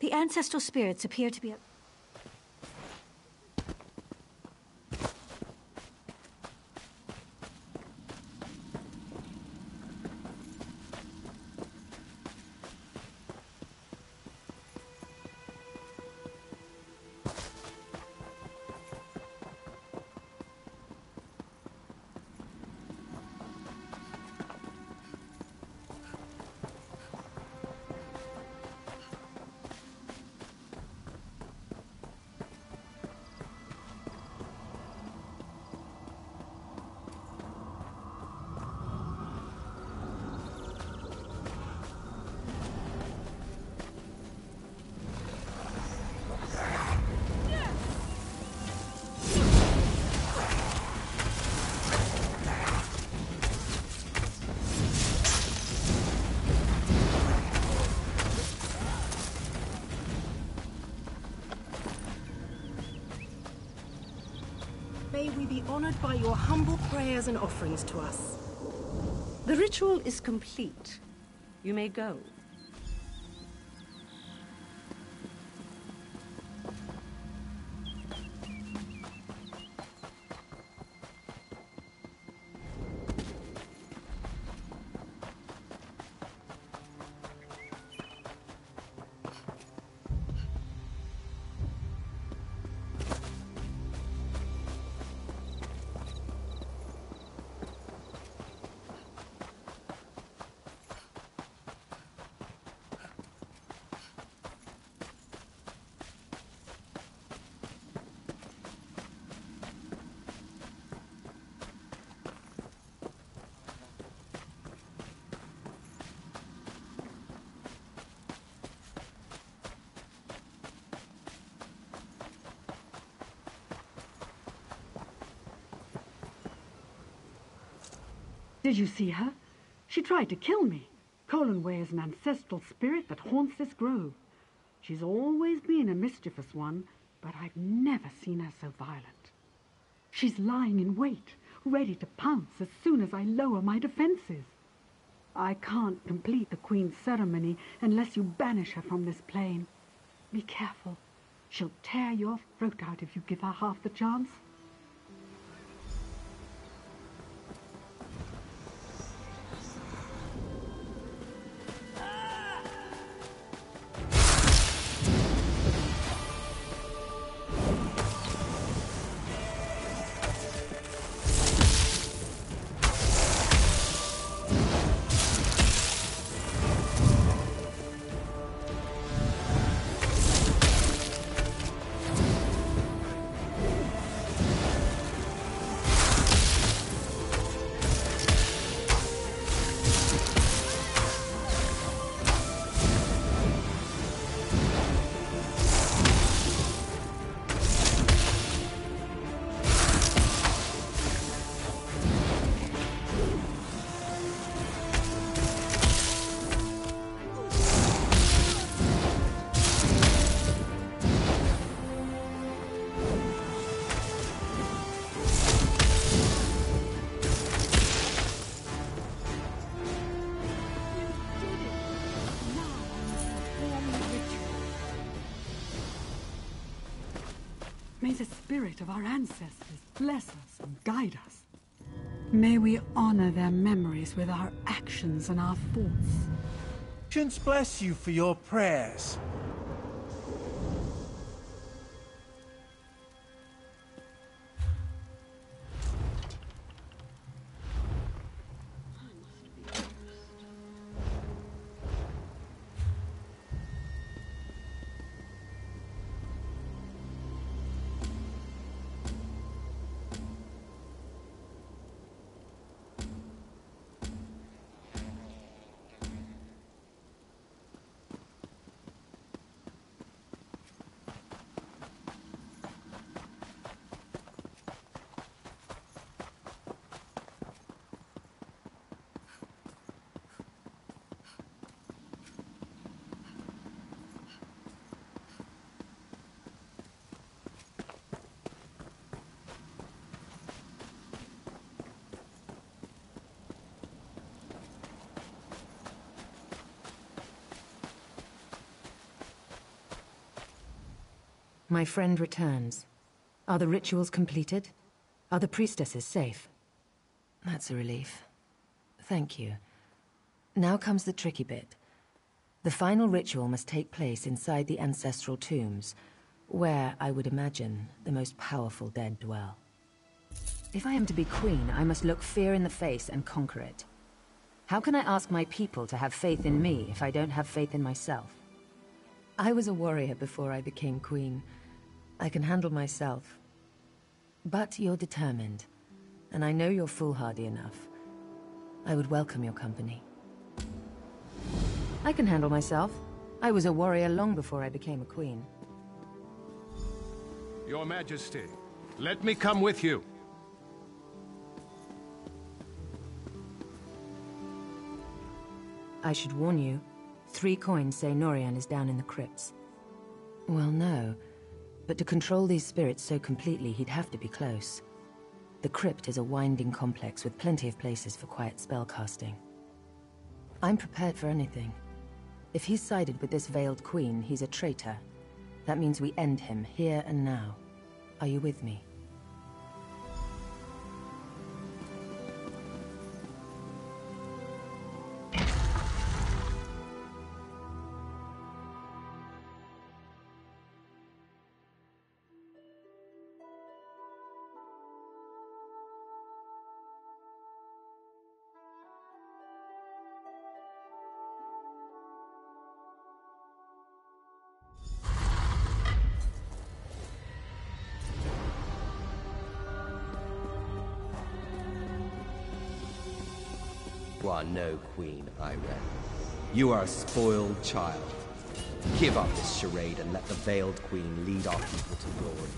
The ancestral spirits appear to be... May we be honored by your humble prayers and offerings to us. The ritual is complete. You may go. Did you see her? She tried to kill me. Colanway is an ancestral spirit that haunts this grove. She's always been a mischievous one, but I've never seen her so violent. She's lying in wait, ready to pounce as soon as I lower my defenses. I can't complete the Queen's ceremony unless you banish her from this plane. Be careful. She'll tear your throat out if you give her half the chance. May the spirit of our ancestors bless us and guide us. May we honor their memories with our actions and our thoughts. Patience bless you for your prayers. My friend returns. Are the rituals completed? Are the priestesses safe? That's a relief. Thank you. Now comes the tricky bit. The final ritual must take place inside the ancestral tombs, where, I would imagine, the most powerful dead dwell. If I am to be queen, I must look fear in the face and conquer it. How can I ask my people to have faith in me if I don't have faith in myself? I was a warrior before I became queen. I can handle myself. But you're determined, and I know you're foolhardy enough. I would welcome your company. I can handle myself. I was a warrior long before I became a queen. Your Majesty, let me come with you. I should warn you, 3 coins say Norian is down in the crypts. Well, no. But to control these spirits so completely, he'd have to be close. The crypt is a winding complex with plenty of places for quiet spellcasting. I'm prepared for anything. If he's sided with this veiled queen, he's a traitor. That means we end him here and now. Are you with me? You are no queen, Irene. You are a spoiled child. Give up this charade and let the veiled queen lead our people to glory.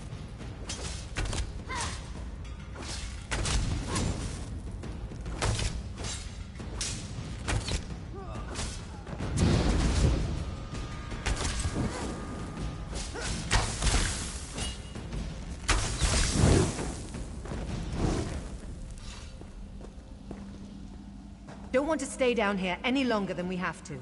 Don't want to stay down here any longer than we have to.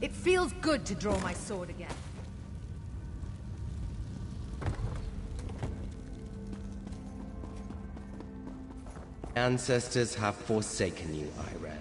It feels good to draw my sword again. Ancestors have forsaken you, Irene.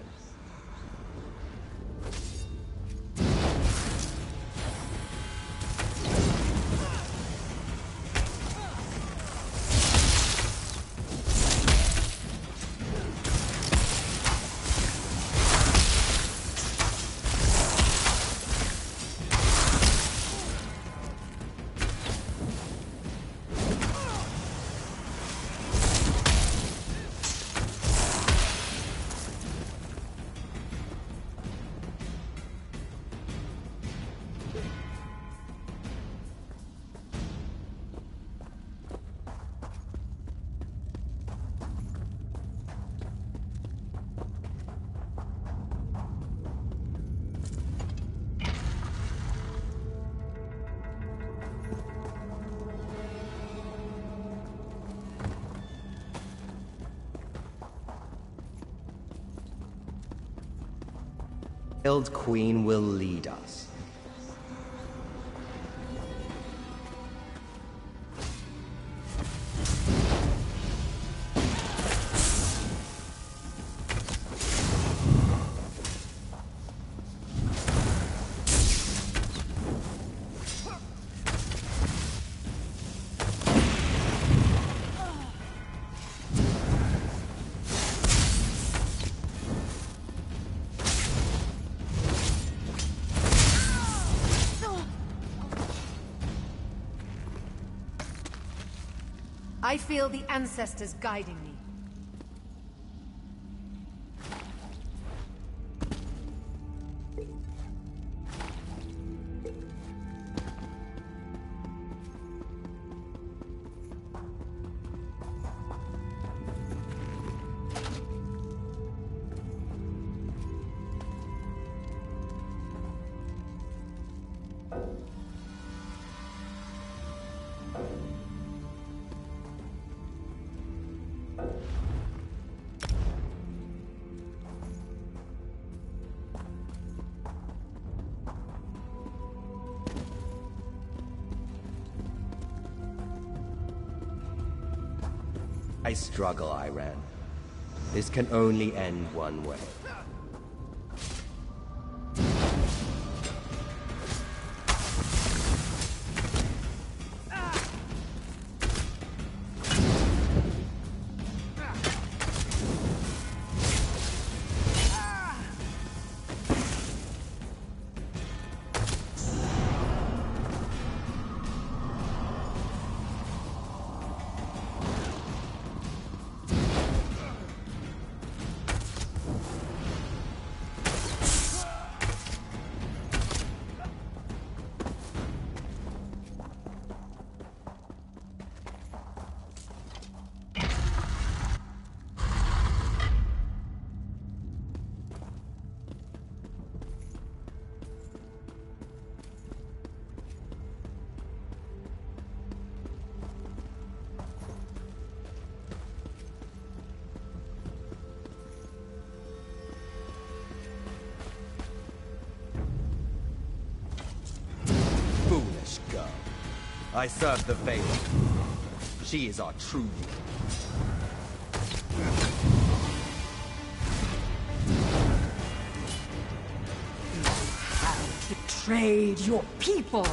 The veiled queen will lead us. I feel the ancestors guiding me. I struggle, Iran. This can only end one way. I serve the Veil. She is our true leader. You have betrayed your people!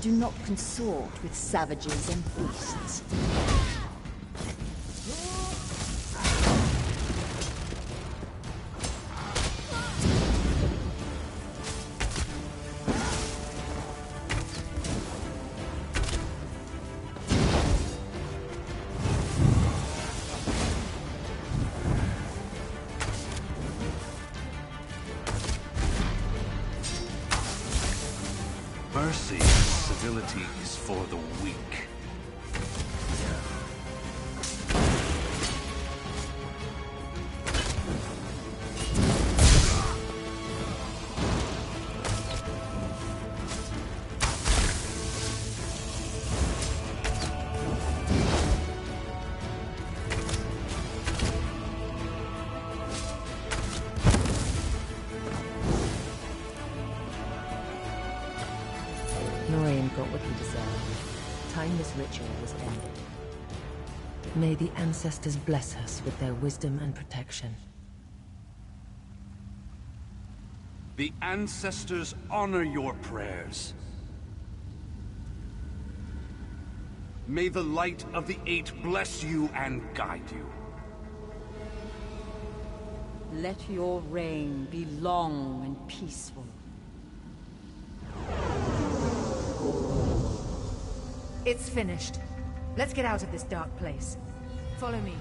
Do not consort with savages and beasts. Mercy and civility is for the weak. This ritual was ended. May the ancestors bless us with their wisdom and protection. The ancestors honor your prayers. May the light of the Eight bless you and guide you. Let your reign be long and peaceful. It's finished. Let's get out of this dark place. Follow me.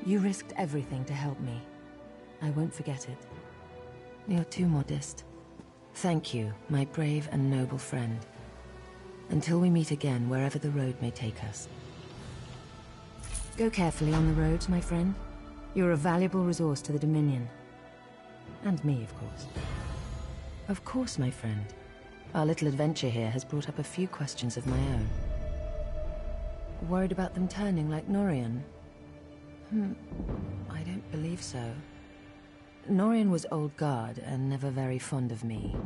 You risked everything to help me. I won't forget it. You're too modest. Thank you, my brave and noble friend. Until we meet again, wherever the road may take us. Go carefully on the roads, my friend. You're a valuable resource to the Dominion. And me, of course. Of course, my friend. Our little adventure here has brought up a few questions of my own. Worried about them turning like Norian? I don't believe so. Norian was old guard and never very fond of me.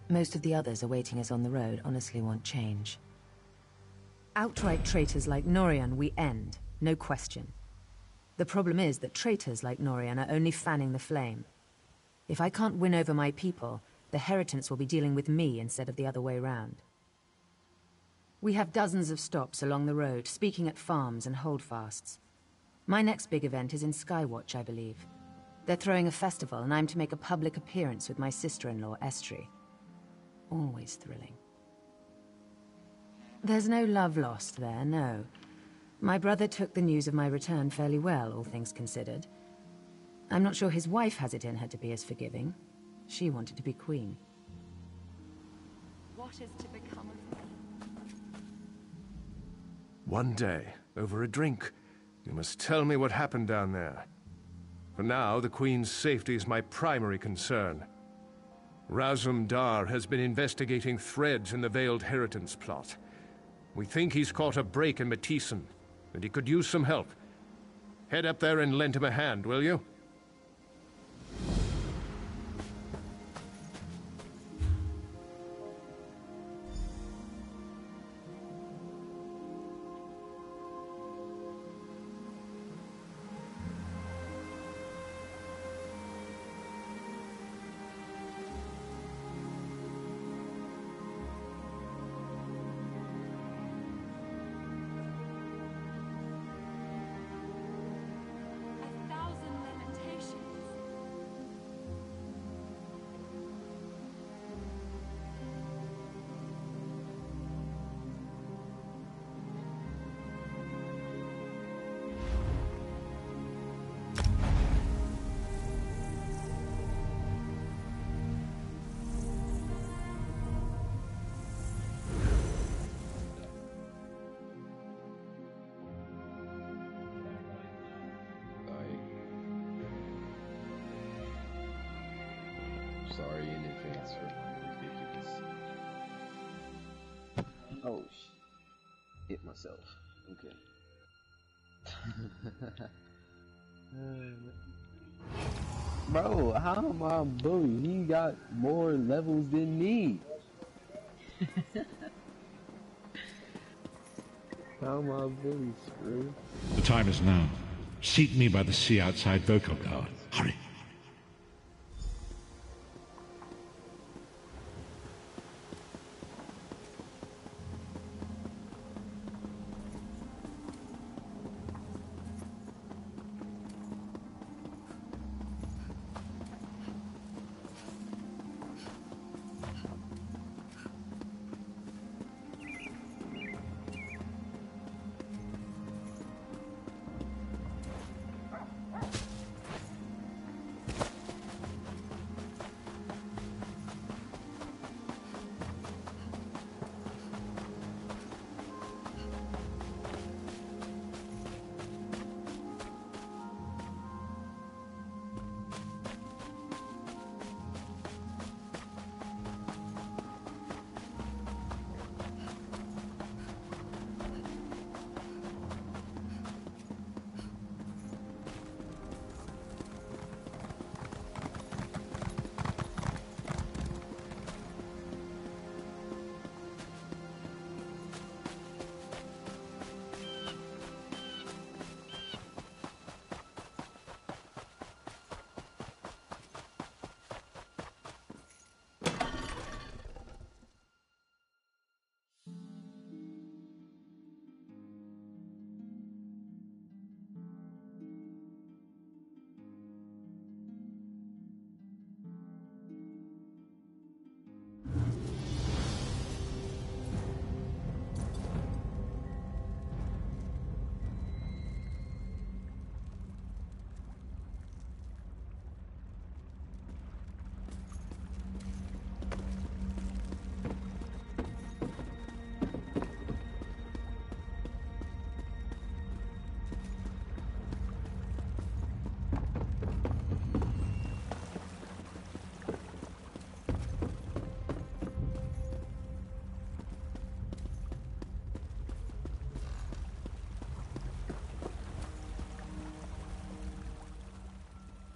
Most of the others awaiting us on the road honestly want change. Outright traitors like Norian we end, no question. The problem is that traitors like Norian are only fanning the flame. If I can't win over my people, the Heritants will be dealing with me instead of the other way round. We have dozens of stops along the road, speaking at farms and holdfasts. My next big event is in Skywatch, I believe. They're throwing a festival, and I'm to make a public appearance with my sister-in-law, Estri. Always thrilling. There's no love lost there, no. My brother took the news of my return fairly well, all things considered. I'm not sure his wife has it in her to be as forgiving. She wanted to be queen. What is to become of me? One day, over a drink, you must tell me what happened down there. For now, the Queen's safety is my primary concern. Razum Dar has been investigating threads in the Veiled Heritance plot. We think he's caught a break in Matissan, and he could use some help. Head up there and lend him a hand, will you? Sorry in advance for my ridiculous. Oh, hit myself. Okay. Bro, how am I a bully? He got more levels than me. How am I a bully, screw? The time is now. Seat me by the sea outside Vocal Guard. Hurry.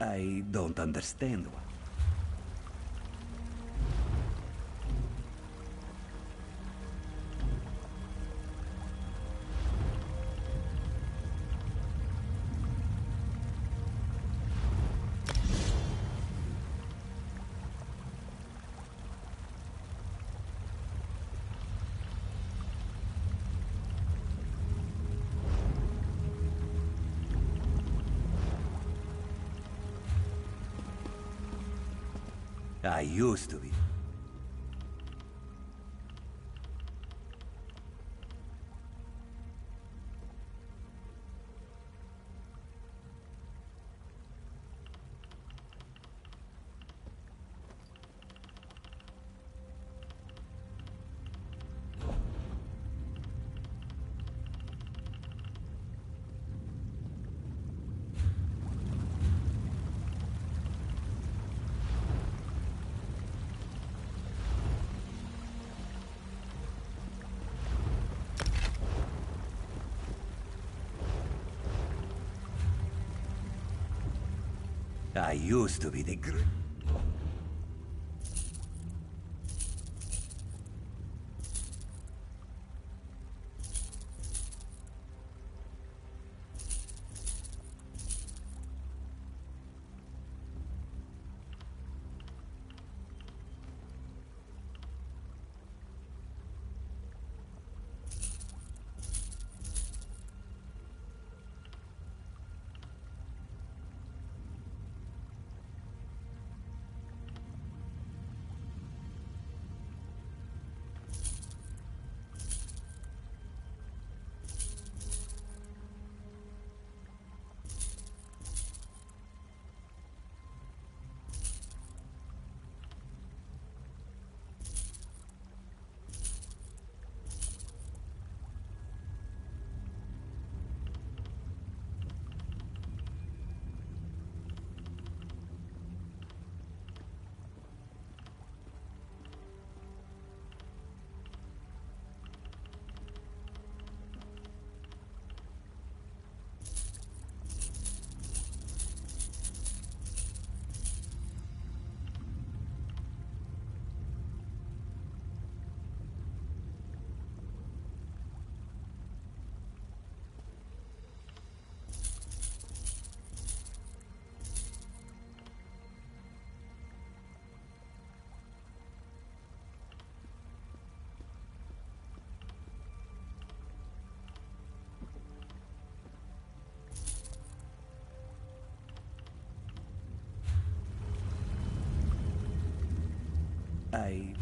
I don't understand. I used to be. I used to be the I